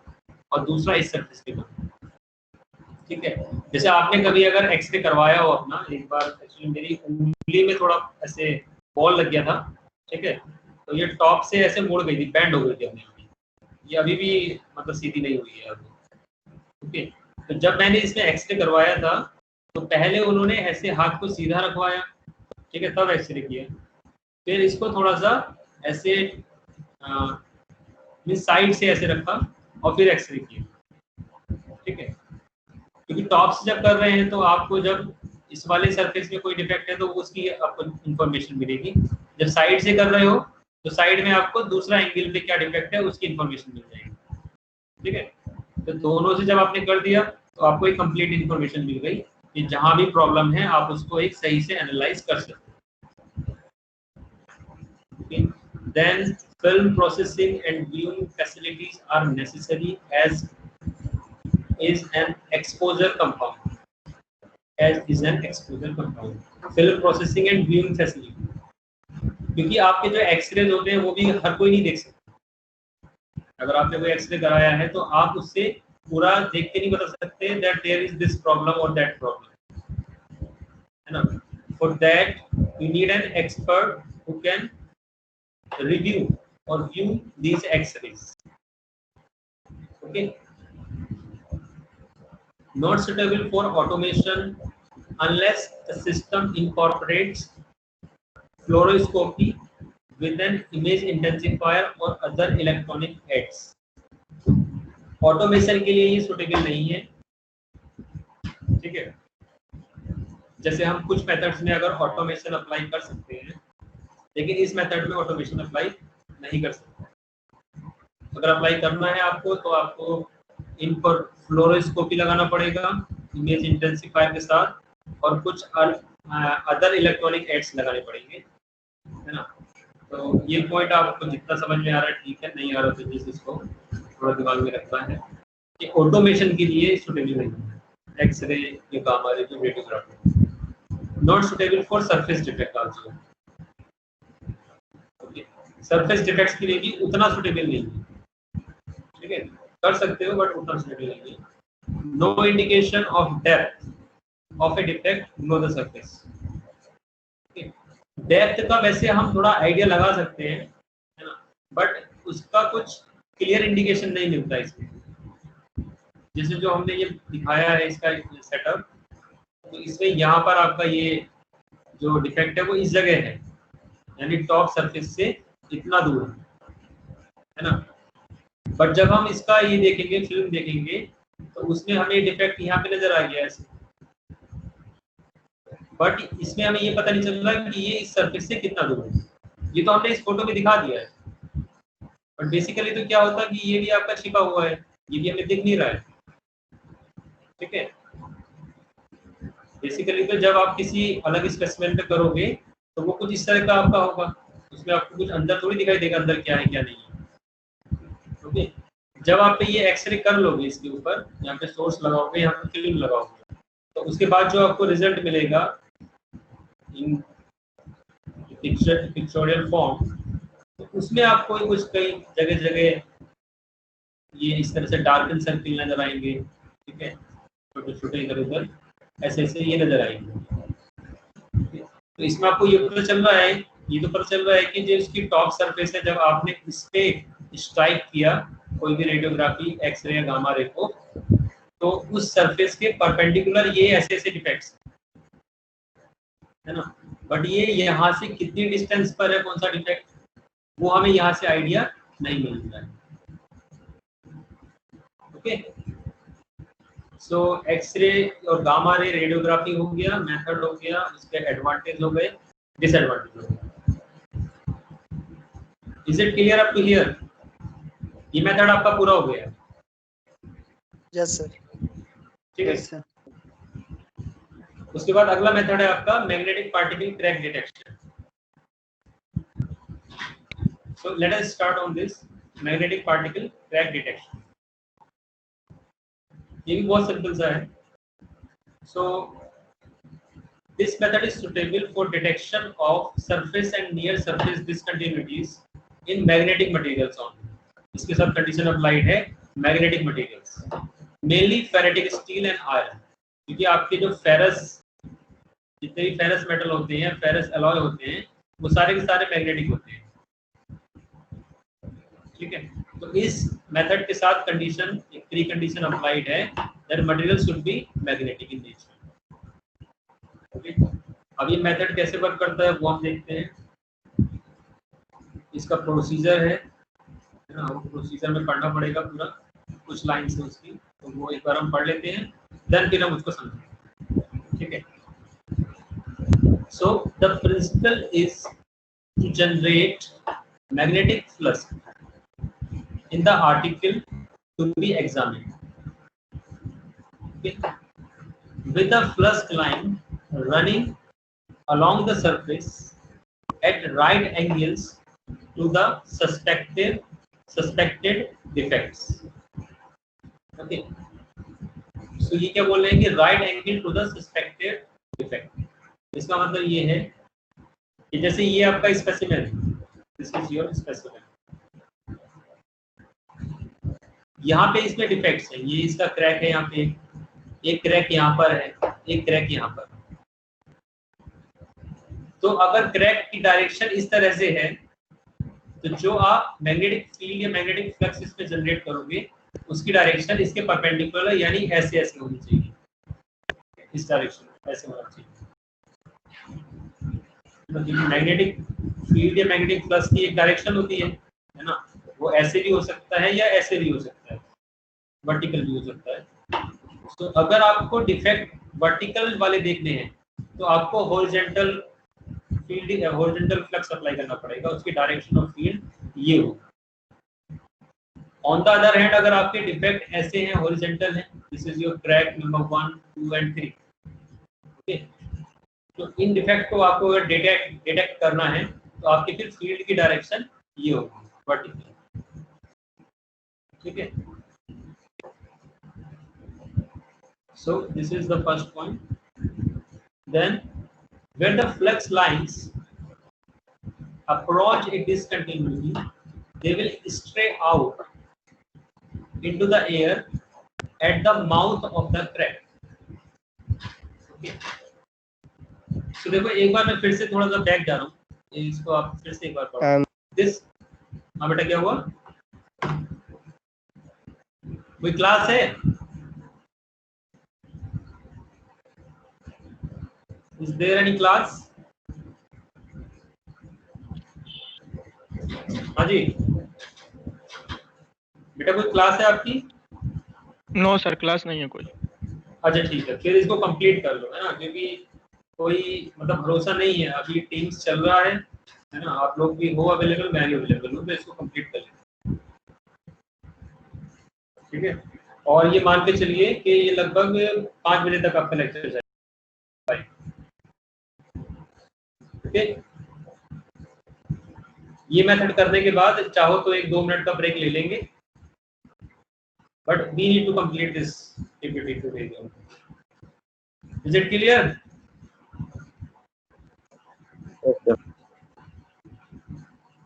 Speaker 1: और दूसरा इस सरफेस पे करो। ठीक है, जैसे आपने कभी अगर एक्सरे करवाया हो अपना, एक बार एक्चुअली मेरी उंगली में थोड़ा ऐसे बॉल लग गया था, ठीक है, तो ये टॉप से ऐसे मुड़ गई थी, बैंड हो गई थी अपनी उंगली, ये अभी भी मतलब सीधी नहीं हुई है अभी। ओके, तो जब मैंने इसमें एक्सरे करवाया था तो पहले उन्होंने ऐसे हाथ को सीधा रखवाया, ठीक है, तब एक्सरे किया, फिर इसको थोड़ा सा ऐसे साइड से ऐसे रखा और फिर एक्सरे किया। ठीक है, क्योंकि टॉप से जब कर रहे हैं तो आपको जब इस वाले सरफेस में कोई डिफेक्ट है तो उसकी आपको इंफॉर्मेशन मिलेगी, जब साइड से कर रहे हो तो साइड में आपको दूसरा एंगल पे क्या डिफेक्ट है उसकी इंफॉर्मेशन मिल जाएगी। ठीक है, तो दोनों से जब आपने कर दिया तो आपको एक कंप्लीट इंफॉर्मेशन मिल गई कि जहां भी प्रॉब्लम है आप उसको एक सही से एनालाइज कर सकते हो। Then film processing and viewing facilities are necessary as is an exposure compound. Film processing and viewing facility, क्योंकि आपके जो एक्सरेज होते हैं वो भी हर कोई नहीं देख सकता। अगर आपने कोई एक्सरे कराया है तो आप उससे पूरा देख के नहीं बता सकते that there is this problem or that problem, है ना। For that you need an expert who can review or view these x-rays. Okay, not suitable for automation unless the system incorporates fluoroscopy with an image intensifier or other electronic aids. Automation के लिए ये suitable नहीं है। ठीक है, जैसे हम कुछ मेथड्स में अगर ऑटोमेशन अप्लाई कर सकते हैं लेकिन इस मेथड में ऑटोमेशन अप्लाई नहीं कर सकते। अगर अप्लाई करना है आपको तो आपको इन पर फ्लोरोस्कोपी लगाना पड़ेगा इमेज इंटेंसिफायर के साथ, और कुछ अदर इलेक्ट्रॉनिक एड्स लगाने पड़ेंगे, है ना। तो ये पॉइंट आपको जितना समझ में आ रहा है ठीक है, नहीं आ रहा तो जिस इसको थोड़ा दिमाग में रखना है कि ऑटोमेशन के लिए सुटेबल नहीं है एक्सरे या गामा रे जो radiography, not suitable for surface defect also. Okay, surface defects के लिए भी उतना सुटेबल नहीं है, ठीक है, कर सकते हो बट उतना सुटेबल नहीं है। No indication of depth of a defect below the surface. Depth का वैसे हम थोड़ा आइडिया लगा सकते हैं, है ना, बट उसका कुछ क्लियर इंडिकेशन नहीं मिलता इसमें। जैसे जो हमने ये दिखाया है इसका सेटअप, तो इसमें यहाँ पर आपका ये जो डिफेक्ट है वो इस जगह है, यानी टॉप सरफेस से इतना दूर है ना। बट जब हम इसका ये देखेंगे, फिल्म देखेंगे, तो उसमें हमें डिफेक्ट यहाँ पे नजर आ गया ऐसे, बट इसमें हमें ये पता नहीं चल रहा कि ये इस सरफेस से कितना दूर है। ये तो हमने इस फोटो में दिखा दिया है, बट बेसिकली तो क्या होता है कि ये भी आपका छिपा हुआ है, ये भी हमें दिख नहीं रहा है, ठीक है। बेसिकली तो जब आप किसी अलग स्पेसिमेन पे करोगे तो वो कुछ इस तरह का आपका होगा, उसमें आपको कुछ अंदर थोड़ी दिखाई देगा अंदर क्या है क्या नहीं है, ओके। जब आप ये एक्सरे कर लोगे, इसके ऊपर यहाँ पे सोर्स लगाओगे, यहाँ पे फिल्म लगाओगे, तो उसके बाद जो आपको रिजल्ट मिलेगा इन पिक्चोरियल फॉर्म, तो उसमें आपको कुछ कई जगह जगह ये इस तरह से डार्कन सर्किल नजर आएंगे, ठीक है, छोटे छोटे इधर उधर ऐसे ऐसे ये नजर आएंगे। तो इसमें आपको ये पता चल रहा है, ये तो पता चल रहा है कि जो इसकी टॉप सरफेस है, जब आपने इस पे स्ट्राइक किया कोई भी रेडियोग्राफी एक्सरे या गामा रे को, तो उस सरफेस के परपेंडिकुलर ये ऐसे ऐसे डिफेक्ट्स है ना। बट ये यहाँ से कितनी डिस्टेंस पर है कौन सा डिफेक्ट, वो हमें यहाँ से आइडिया नहीं मिल रहा है, ओके। सो एक्सरे और गामा रे रेडियोग्राफी हो गया, मेथड हो गया, उसके एडवांटेज हो गए, डिसएडवांटेज हो गए। Is it clear up to here? ये मेथड आपका पूरा हो गया?
Speaker 2: Yes sir.
Speaker 1: ठीक है। उसके बाद अगला मेथड है आपका magnetic particle crack detection. So let us start on this magnetic particle crack detection. ये भी बहुत सिंपल सा है। So this method is suitable for detection of surface and near surface discontinuities in magnetic materials only. इसके साथ condition applied है magnetic materials, mainly ferritic steel and iron, क्योंकि आपके जो फेरस, जितने भी फेरस मेटल होते हैं, फेरस अलॉय होते हैं, वो सारे के सारे मैग्नेटिक होते हैं, ठीक है। तो इस मेथड के साथ कंडीशन, एक प्री कंडीशन अप्लाइड है that material should be magnetic in nature, okay. अब ये मेथड कैसे वर्क करता है वो हम देखते हैं। इसका प्रोसीजर है ना, वो प्रोसीजर में पढ़ना पड़ेगा पूरा, कुछ लाइन से उसकी, तो वो एक बार हम पढ़ लेते हैं, देन फिर हम उसको समझेंगे, ठीक है। So the principle is to generate magnetic flux in the article to be examined, okay, with a flux line running along the surface at right angles to the suspected defects, okay। so ये क्या बोल रहे हैं कि right angle to the suspected defect, इसका मतलब ये है कि जैसे ये आपका specimen, this is your specimen, यहाँ पे इसमें डिफेक्ट्स है, ये इसका क्रैक है, यहाँ पे एक क्रैक यहाँ पर है, एक क्रैक यहाँ पर। तो अगर क्रैक की डायरेक्शन इस तरह से है, तो जो आप मैग्नेटिक फील्ड या मैग्नेटिक फ्लक्स इसमें जनरेट करोगे, उसकी डायरेक्शन इसके परपेंडिकुलर यानी ऐसे ऐसे होनी चाहिए, इस डायरेक्शन ऐसे होना चाहिए। मैग्नेटिक फील्ड या मैग्नेटिक फ्लक्स की एक डायरेक्शन होती है ना, वो ऐसे भी हो सकता है या ऐसे भी हो सकता है, वर्टिकल भी हो सकता है। तो अगर आपको डिफेक्ट वर्टिकल वाले देखने हैं तो आपको horizontal field, horizontal flux apply करना पड़ेगा, उसकी डायरेक्शन ऑफ फील्ड ये हो। ऑन द अदर हैंड अगर आपके डिफेक्ट ऐसे हैं, हॉरिजॉन्टल हैं, this is your crack number 1, 2 and 3, okay, तो इन डिफेक्ट को आपको अगर डिटेक्ट करना है तो आपके फिर फील्ड की डायरेक्शन ये होगी वर्टिकल, ठीक है। So this is the first point. Then when the flux lines approach a discontinuity, they will stray out into the air at the mouth of the crack. Okay. So देखो एक बार मैं फिर से थोड़ा सा बैक जा रहा हूँ, इसको आप फिर से एक बार पढ़ो। This, हाँ बेटा क्या हुआ? कोई क्लास है? Is there any class? हाँ जी बेटा कोई क्लास है आपकी?
Speaker 4: नो सर क्लास नहीं है कोई।
Speaker 1: अच्छा ठीक है, फिर इसको कंप्लीट कर लो, है ना, क्योंकि कोई मतलब भरोसा नहीं है, अभी टीम्स चल रहा है ना, आप लोग भी हो अवेलेबल, मैं भी अवेलेबल हूँ, तो इसको कंप्लीट कर लें, ठीक है। और ये मान के चलिए कि ये लगभग 5 बजे तक आपका लेक्चर जाएगा, ओके। ये मेथड करने के बाद चाहो तो 1-2 मिनट का ब्रेक ले लेंगे, but we need to complete this PPT today. Is it clear?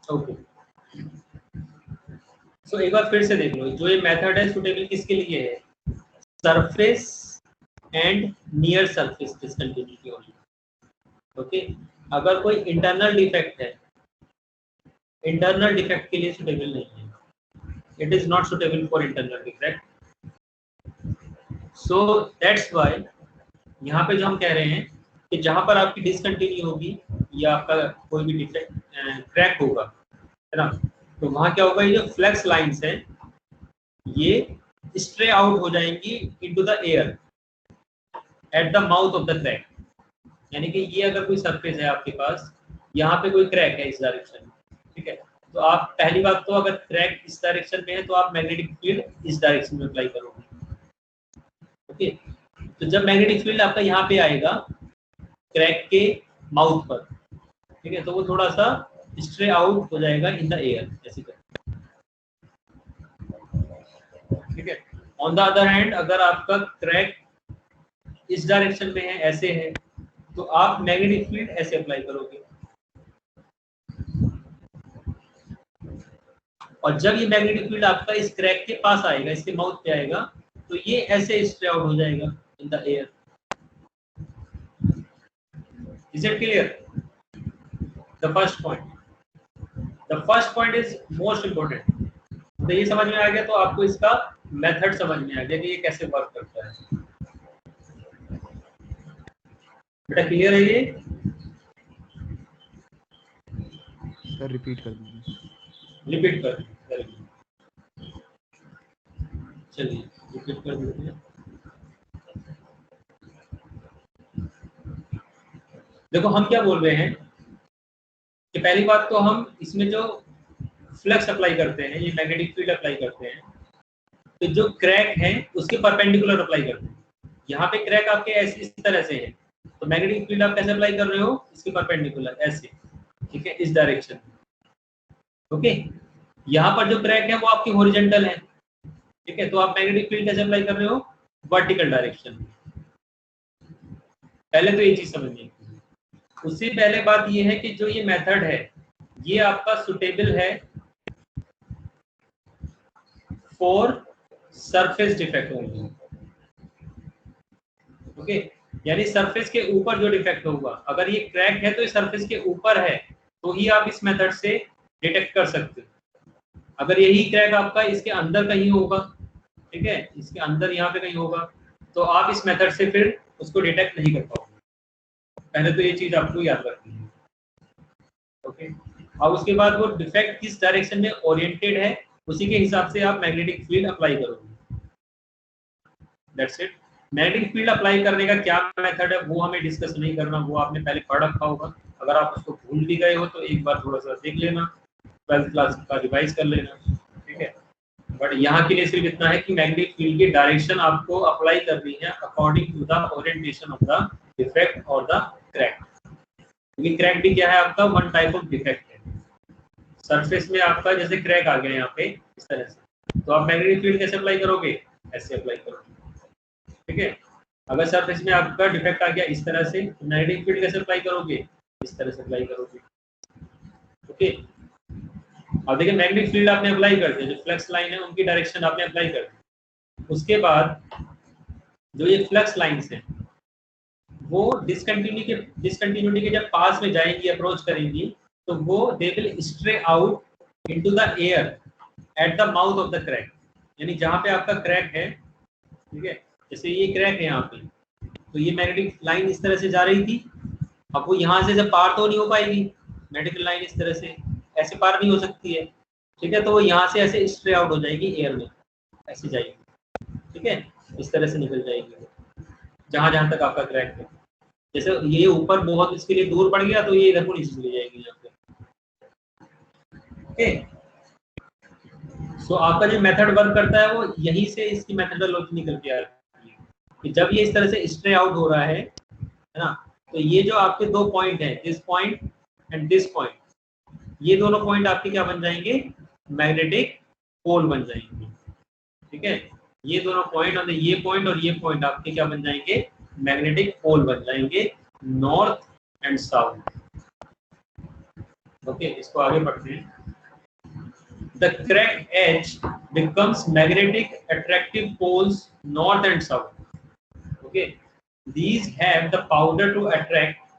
Speaker 1: Okay, so एक बार फिर से देख लो, जो ये मेथड है सुटेबल किसके लिए है? Surface and near surface discontinuity only, okay. अगर कोई इंटरनल डिफेक्ट है, इंटरनल डिफेक्ट के लिए सुटेबल नहीं है, it is not suitable for internal defect. So that's why यहाँ पे जो हम कह रहे हैं कि जहां पर आपकी डिसकंटिन्यू होगी या आपका कोई भी डिफेक्ट क्रैक होगा, है ना, तो वहां क्या होगा, ये जो फ्लक्स लाइंस हैं ये स्ट्रे आउट हो जाएंगी into the air at the mouth of the crack. यानी कि ये अगर कोई सरफेस है आपके पास, यहाँ पे कोई क्रैक है इस डायरेक्शन में, ठीक है, तो आप पहली बात तो अगर क्रैक इस डायरेक्शन में है तो आप मैग्नेटिक फील्ड इस डायरेक्शन में अप्लाई करोगे, ओके। तो जब मैग्नेटिक फील्ड आपका यहाँ पे आएगा क्रैक के माउथ पर, ठीक है, तो वो थोड़ा सा स्ट्रे आउट हो जाएगा इन द एयर, ऐसे करके, ठीक है। ऑन द अदर हैंड अगर आपका क्रैक इस डायरेक्शन में है, ऐसे है, तो आप मैग्नेटिक फील्ड ऐसे अप्लाई करोगे, और जब ये मैग्नेटिक फील्ड आपका इस क्रैक के पास आएगा, इसके माउथ पे आएगा, तो ये ऐसे स्ट्रे आउट हो जाएगा in the air. Is it clear? The first point is most important. तो ये समझ में आ गया तो आपको इसका मेथड समझ में आ गया कि ये कैसे वर्क करता है। बेटा क्लियर है ये?
Speaker 3: सर रिपीट कर दीजिए।
Speaker 1: रिपीट कर, चलिए रिपीट कर देते हैं। देखो हम क्या बोल रहे हैं कि पहली बात तो हम इसमें जो फ्लक्स अप्लाई करते हैं, ये मैग्नेटिक फील्ड अप्लाई करते हैं, तो जो क्रैक है उसके परपेंडिकुलर अप्लाई करते हैं। यहाँ पे क्रैक आपके ऐसे इस तरह से है, तो मैग्नेटिक फील्ड आप कैसे अप्लाई कर रहे हो? इसके परपेंडिकुलर ऐसे, ठीक है, इस डायरेक्शन में, ओके। यहाँ पर जो क्रैक है वो आपकी हॉरिजॉन्टल है, ठीक है, तो आप मैग्नेटिक फील्ड कैसे अप्लाई कर रहे हो? वर्टिकल डायरेक्शन में। पहले तो ये चीज समझिए। उससे पहले बात ये है कि जो ये मेथड है ये आपका सुटेबल है for surface defect only, okay. यानी सरफेस के ऊपर जो डिफेक्ट होगा, अगर ये क्रैक है तो ये सरफेस के ऊपर है, तो ही आप इस मेथड से डिटेक्ट कर सकते हो। अगर यही क्रैक आपका इसके अंदर कहीं होगा, ठीक है, इसके अंदर यहाँ पे कहीं होगा, तो आप इस मेथड से फिर उसको डिटेक्ट नहीं कर पाओगे। पहले तो ये चीज आपको याद रखनी है, ओके। अब उसके बाद वो डिफेक्ट किस डायरेक्शन में ओरिएंटेड है उसी के हिसाब से आप मैग्नेटिक फील्ड अप्लाई करोगे, that's it. Magnetic field apply करने का क्या मेथड है वो हमें डिस्कस नहीं करना, वो आपने पहले पढ़ रखा होगा। अगर आप उसको भूल भी गए हो तो एक बार थोड़ा सा देख लेना, 12th क्लास का रिवाइज कर लेना, ठीक है। बट यहाँ के लिए सिर्फ इतना है कि मैग्नेटिक फील्ड की डायरेक्शन आपको अप्लाई करनी है according to the orientation of the defect और द क्रैक। क्योंकि क्रैक भी क्या है आपका वन टाइप ऑफ डिफेक्ट है। सरफेस में आपका जैसे क्रैक आ गया यहाँ पे इस तरह से, तो आप मैग्नेटिक फील्ड कैसे अप्लाई करोगे, ऐसे अप्लाई करोगे। ठीक है, अगर सरफेस में आपका डिफेक्ट आ गया इस तरह से, तो मैग्नेटिक फील्ड कैसे अप्लाई करोगे, इस तरह से अप्लाई करोगे। ओके, अब देखिए मैग्नेटिक फील्ड आपने अप्लाई कर दिया, जो फ्लक्स लाइन है उनकी डायरेक्शन आपने अप्लाई कर दी। उसके बाद जो ये फ्लक्स लाइंस हैं वो डिसकंटिन्यूटी के जब पास में जाएंगी, अप्रोच करेंगी, तो वो they will stray out into the air at the mouth of the crack. यानी जहाँ पे आपका क्रैक है, ठीक है, जैसे ये क्रैक है यहाँ पे, तो ये मैग्नेटिक लाइन इस तरह से जा रही थी। अब वो यहाँ से जब पार तो नहीं हो पाएगी, मैग्नेटिक लाइन इस तरह से ऐसे पार नहीं हो सकती है। ठीक है, तो वो यहाँ से ऐसे स्ट्रे आउट हो जाएगी एयर में, ऐसे जाएगी। ठीक है, इस तरह से निकल जाएगी जहाँ जहाँ तक आपका क्रैक है। जैसे ये ऊपर बहुत इसके लिए दूर पड़ गया तो ये इधर को नीचे चली जाएगी यहाँ पे। ओके, सो आपका जो मेथड वर्क करता है वो यहीं से इसकी मेथडोलॉजी निकल के आती है कि जब ये इस तरह से स्ट्रे आउट हो रहा है ना, तो ये जो आपके दो पॉइंट हैं, this point and this point, ये दोनों पॉइंट आपके क्या बन जाएंगे, मैग्नेटिक पोल बन जाएंगे। ठीक है, ये दोनों पॉइंट और ये पॉइंट आपके क्या बन जाएंगे, मैग्नेटिक पोल बन जाएंगे, नॉर्थ एंड साउथ। ओके, इसको आगे बढ़ते हैं। The cracked edge becomes magnetic attractive poles north and south. Okay, these have the powder to attract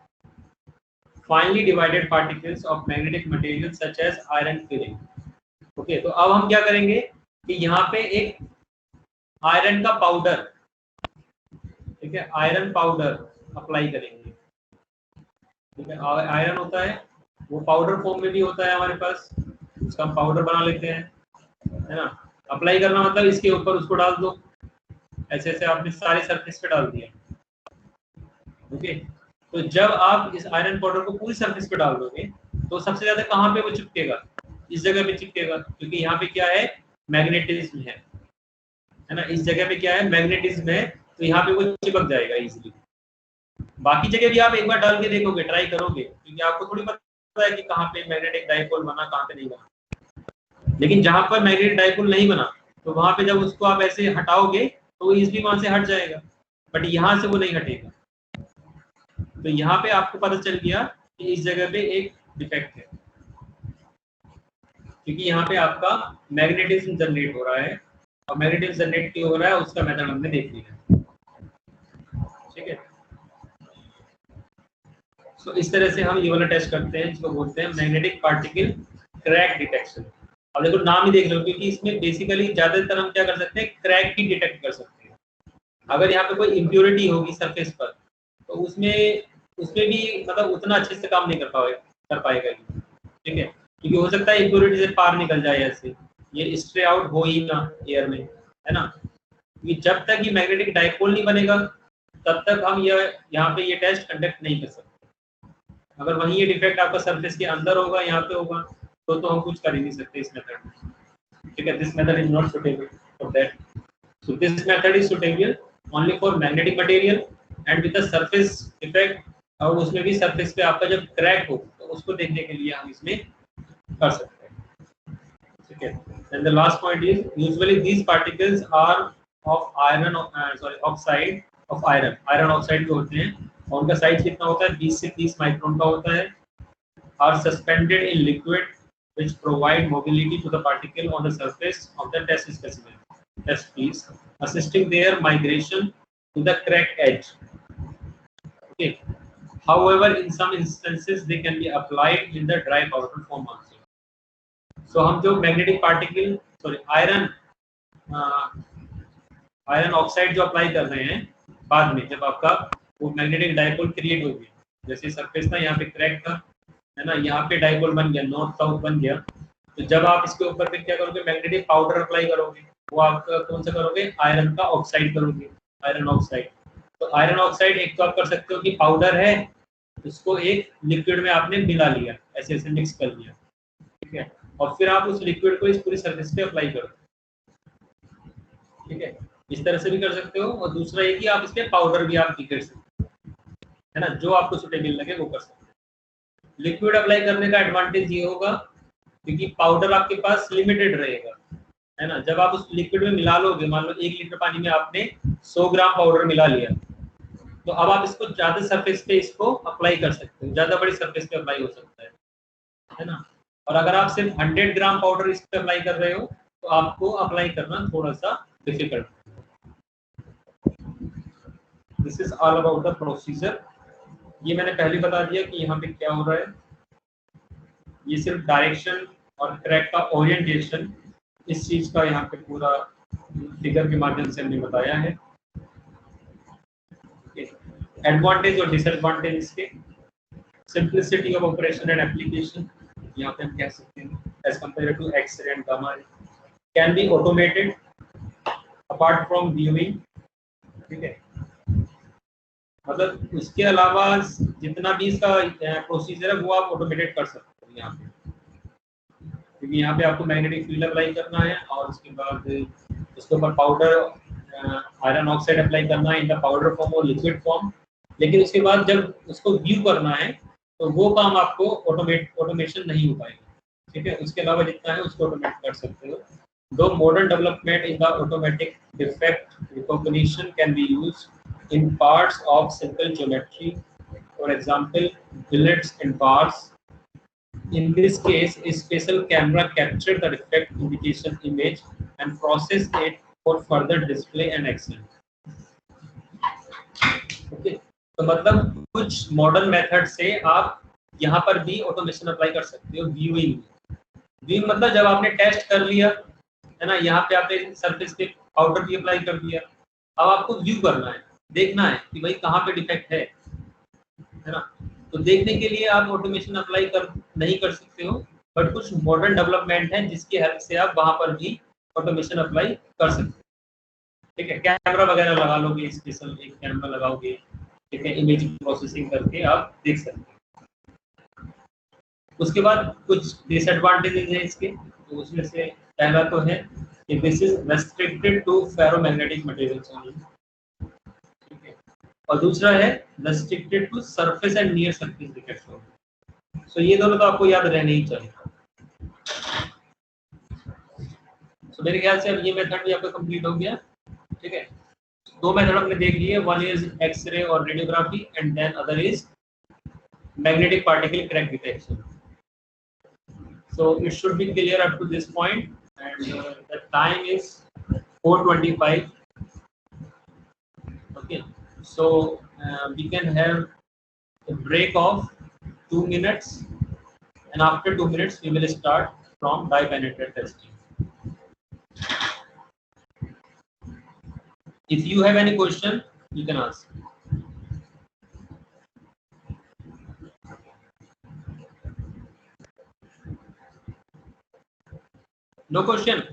Speaker 1: finely divided particles of magnetic material such as iron filling. Okay, तो अब हम क्या करेंगे कि यहाँ पे एक आयरन का पाउडर, ठीक है, आयरन पाउडर अप्लाई करेंगे। ठीक है, आयरन होता है वो पाउडर फॉर्म में भी होता है हमारे पास, उसका हम पाउडर बना लेते हैं, है ना। अप्लाई करना मतलब इसके ऊपर उसको डाल दो, ऐसे ऐसे आपने सारे सरफेस पे डाल दिया। ओके, तो जब आप इस आयरन पाउडर को पूरी सरफेस पे डाल दोगे तो सबसे ज्यादा कहाँ पे वो चिपकेगा, इस जगह पे चिपकेगा, क्योंकि यहाँ पे क्या है, मैग्नेटिज्म है ना, इस जगह पे क्या है, मैग्नेटिज्म है, तो यहाँ पे वो चिपक जाएगा इजीली। बाकी जगह भी आप एक बार डाल के देखोगे, ट्राई करोगे, क्योंकि आपको थोड़ी पता है कि कहाँ पे मैग्नेटिक डाइपोल बना, कहाँ पे नहीं बना। लेकिन जहां पर मैग्नेटिक डाइपोल नहीं बना तो वहां पे जब उसको आप ऐसे हटाओगे तो वो इजीली वहां से हट जाएगा, बट यहाँ से वो नहीं हटेगा। तो यहाँ पे आपको पता चल गया कि इस जगह पे एक डिफेक्ट है, क्योंकि यहाँ पे आपका मैग्नेटिज्म जनरेट हो रहा है, और मैग्नेटिज्म जनरेट क्यों हो रहा है उसका मेथड हमने देख लिया। ठीक है, तो इस तरह से हम ये वाला टेस्ट करते हैं जिसको बोलते हैं मैग्नेटिक पार्टिकल क्रैक डिटेक्शन। अब देखो नाम ही देख लो, क्योंकि इसमें बेसिकली ज्यादातर हम क्या कर सकते हैं, क्रैक ही डिटेक्ट कर सकते हैं। अगर यहाँ पे कोई इम्प्योरिटी होगी सरफेस पर तो उसमें भी मतलब उतना अच्छे से काम नहीं कर पाएगा। ठीक है, क्योंकि हो सकता है इम्प्योरिटी से पार निकल जाए, ऐसे ये स्ट्रे आउट हो ही ना एयर में, है ना। क्योंकि जब तक ये मैग्नेटिक डाइपोल नहीं बनेगा तब तक हम यहाँ पे ये टेस्ट कंडक्ट नहीं कर सकते। अगर वहीं ये डिफेक्ट आपका सरफेस के अंदर होगा, यहाँ पे होगा, तो हम कुछ कर ही नहीं सकते इस मेथड में। ठीक है, this method is not suitable for that. So this method is suitable only for magnetic material and with the surface defect, और उसमें भी सरफेस पे आपका जब क्रैक हो तो उसको देखने के लिए हम इसमें कर सकते हैं। ठीक है, and the last point is usually these particles are of iron oxide of iron oxide के होते हैं, और उनका साइज कितना होता है, 20 से 30 माइक्रोन का होता है। Are suspended in liquid which provide mobility to the particle on the surface of the test specimen, test piece, assisting their migration to the cracked edge. Okay. However, in some instances they can be applied in the dry powder form also. So हम जो magnetic particle, iron oxide जो apply कर रहे हैं बाद में, जब आपका वो मैग्नेटिक डाइपोल क्रिएट हो गया, जैसे सरफेस था यहाँ पे क्रैक था, है ना, यहाँ पे डाइपोल बन गया, नॉर्थ साउथ बन गया, तो जब आप इसके ऊपर फिर क्या करोगे, मैग्नेटिक पाउडर अप्लाई करोगे, वो आप कौन सा करोगे, आयरन का ऑक्साइड करोगे, आयरन ऑक्साइड। तो आयरन ऑक्साइड एक तो आप कर सकते हो कि पाउडर है, उसको एक लिक्विड में आपने मिला लिया, ऐसे ऐसे मिक्स कर लिया, ठीक है, और फिर आप उस लिक्विड को इस पूरी सरफेस पे अप्लाई करो। ठीक है, इस तरह से भी कर सकते हो, और दूसरा ये कि आप इसमें पाउडर भी आप कर सकते हो, है ना, जो आपको सुटेबल लगे वो कर सकते हो। लिक्विड अप्लाई करने का एडवांटेज ये होगा क्योंकि पाउडर आपके पास लिमिटेड रहेगा, है ना। जब आप उस लिक्विड में मिला लोगे, मान लो 1 लीटर पानी में आपने 100 ग्राम पाउडर मिला लिया, तो अब आप इसको ज्यादा सरफेस पे इसको अप्लाई कर सकते हो, ज्यादा बड़ी सरफेस पे अप्लाई हो सकता है ना। और अगर आप सिर्फ 100 ग्राम पाउडर इस पे अप्लाई कर रहे हो तो आपको अप्लाई करना थोड़ा सा difficult. This is all about the procedure. ये मैंने पहले बता दिया कि यहाँ पे क्या हो रहा है। ये सिर्फ डायरेक्शन और क्रैक का ओरिएंटेशन, इस चीज का यहाँ पे पूरा फिगर के माध्यम से हमने बताया है। एडवांटेज और डिसएडवांटेज इसके, simplicity of operation and application, यहाँ पे हम कह सकते हैं as compare to X-ray and gamma ray, can be automated apart from viewing, ठीक है। मतलब उसके अलावा जितना भी इसका प्रोसीजर है वो आप ऑटोमेटेड कर सकते हो यहाँ पे, क्योंकि यहाँ पे आपको मैग्नेटिक फील्ड अप्लाई करना है और उसके बाद उसके ऊपर पाउडर आयरन ऑक्साइड अप्लाई करना है इन द पाउडर फॉर्म और लिक्विड फॉर्म। लेकिन उसके बाद जब उसको व्यू करना है तो वो काम आपको ऑटोमेशन नहीं हो पाएगा, ठीक है। उसके अलावा जितना है उसको ऑटोमेट कर सकते हो। दो modern development in the automatic defect recognition can be used in parts of simple geometry, for example billets and bars. In this case, a special camera captured the defect indication image and processed it for further display and action. Okay, तो मतलब कुछ modern method से आप यहाँ पर भी automation apply कर सकते हो। व्यूइंग मतलब जब आपने टेस्ट कर लिया, है ना, यहाँ पे आपने सरफेस पे पाउडर भी अप्लाई कर दिया, अब आपको व्यू करना है, देखना है कि भाई कहाँ पे डिफेक्ट है ना। तो देखने के लिए आप ऑटोमेशन अप्लाई नहीं कर सकते हो, बट कुछ मॉडर्न डेवलपमेंट है जिसकी हेल्प से आप वहां पर भी ऑटोमेशन अप्लाई कर सकते हो, ठीक है। कैमरा वगैरह लगा लोगे, स्पेशल एक कैमरा लगाओगे, ठीक है, इमेज प्रोसेसिंग करके आप देख सकते हो। उसके बाद कुछ डिसएडवांटेजेस हैं इसके, तो उसमें से पहला तो है कि this is restricted to ferromagnetic materials only, और दूसरा है restricted to surface and near surface defect. So ये दोनों तो आपको याद रहने ही चाहिए। सो मेरे ख्याल से अब ये मेथड भी आपका कंप्लीट हो गया, ठीक है। दो मेथड हमने देख लिए, वन इज एक्सरे और radiography and then other is magnetic particle crack detection. So it should be clear up to this point and the time is 4:25। Okay, so we can have a break of 2 minutes, and after 2 minutes we will start from dye penetrant testing. If you have any question you can ask. No question?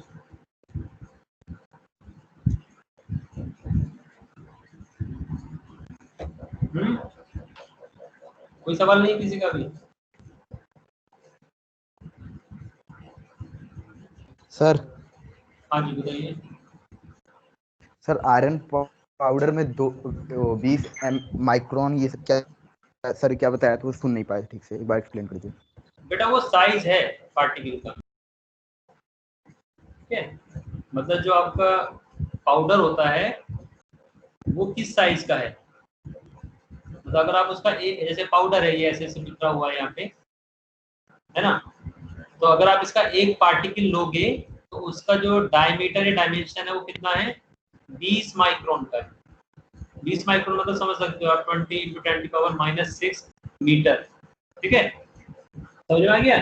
Speaker 1: कोई सवाल नहीं किसी का भी?
Speaker 3: Sir
Speaker 1: हाँ जी बताइए।
Speaker 3: Sir iron powder में 20 micron ये सब क्या सर क्या बताया तो सुन नहीं पाए ठीक से, एक बार एक्सप्लेन कर दीजिए।
Speaker 1: बेटा वो साइज है पार्टिकल का, ठीक है। मतलब जो आपका पाउडर होता है वो किस साइज का है, तो अगर आप उसका एक जैसे पाउडर है ये ऐसे ऐसे बिखरा हुआ है यहाँ पे, है ना, तो अगर आप इसका एक पार्टिकल लोगे तो उसका जो डायमीटर या डायमेंशन है वो कितना है, 20 माइक्रोन का है। 20 माइक्रोन मतलब समझ सकते हो आप 20 × 10⁻⁶ मीटर, ठीक है, समझ में आ गया।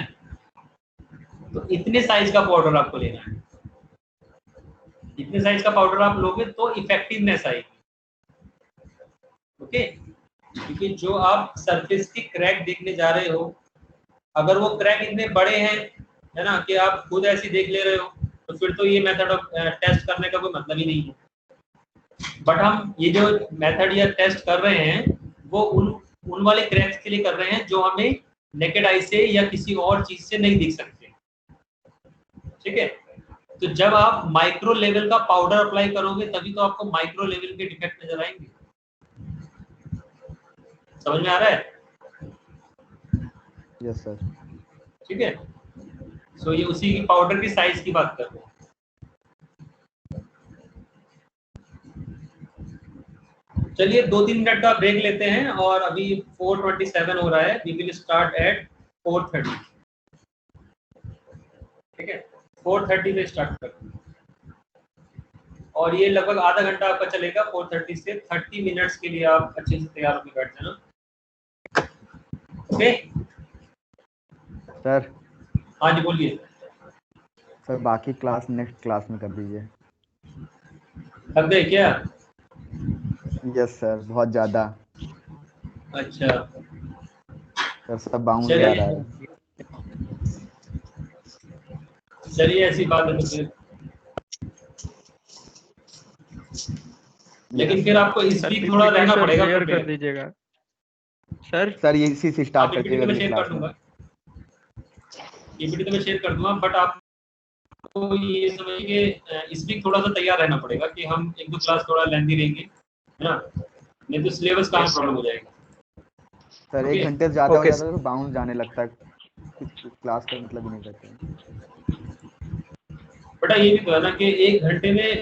Speaker 1: तो इतने साइज का पाउडर आपको लेना है, इतने साइज का पाउडर आप लोगे तो इफेक्टिवनेस आएगी, ओके। क्योंकि जो आप सरफेस की क्रैक देखने जा रहे हो, अगर वो क्रैक इतने बड़े हैं, है ना, कि आप खुद ऐसी देख ले रहे हो, तो फिर तो ये मेथड टेस्ट करने का कोई मतलब ही नहीं है। बट हम ये जो मेथड या टेस्ट कर रहे हैं वो उन वाले क्रैक्स के लिए कर रहे हैं जो हमें नेकेड आई से या किसी और चीज से नहीं दिख सकते, ठीक है। तो जब आप माइक्रो लेवल का पाउडर अप्लाई करोगे तभी तो आपको माइक्रो लेवल के डिफेक्ट नजर आएंगे। समझ में आ रहा है?
Speaker 3: Yes sir.
Speaker 1: ठीक है, सो ये उसी की पाउडर की साइज की बात कर रहे हैं। चलिए 2-3 मिनट का ब्रेक लेते हैं और अभी 4:27 हो रहा है। We will start at 4:30। ठीक है, 4:30 में स्टार्ट करते हैं और ये लगभग आधा घंटा आपका चलेगा। 4:30 से 30 मिनट्स के लिए आप अच्छे से तैयार होकर बैठ जाना। Okay
Speaker 3: sir.
Speaker 1: हाँ जी बोलिए।
Speaker 3: सर बाकी क्लास नेक्स्ट क्लास में कर दीजिए।
Speaker 1: थक गए क्या?
Speaker 3: यस सर, बहुत ज्यादा।
Speaker 1: अच्छा
Speaker 3: सर सब बाउंड जा रहा है।
Speaker 1: चलिए ऐसी बात है तो फिर, लेकिन फिर आपको इस
Speaker 4: सर
Speaker 1: वीक थोड़ा रहना पड़ेगा
Speaker 4: शेयर कर
Speaker 1: प्रिपेयर।
Speaker 4: दीजिएगा सर।
Speaker 3: सर ये इसी से स्टार्ट कर
Speaker 1: पीपीटी
Speaker 3: दीजिएगा
Speaker 1: तो मैं
Speaker 3: अगली
Speaker 1: शेयर कर
Speaker 3: क्लास में।
Speaker 1: दूंगा, पीपीटी तो मैं शेयर कर दूंगा, बट आपको ये समझिए कि इस वीक थोड़ा सा तैयार रहना पड़ेगा कि हम 1-2 क्लास थोड़ा लेंथी रहेंगे, है ना? नहीं तो सिलेबस का प्रॉब्लम हो जाएगा।
Speaker 3: Sir
Speaker 1: Okay.
Speaker 3: 1 घंटे से ज्यादा हो
Speaker 4: Okay,
Speaker 3: जाता है तो बाउंड जाने लगता है, कुछ क्लास का मतलब ही नहीं रहता है।
Speaker 1: बेटा ये भी तो है ना कि 1 घंटे में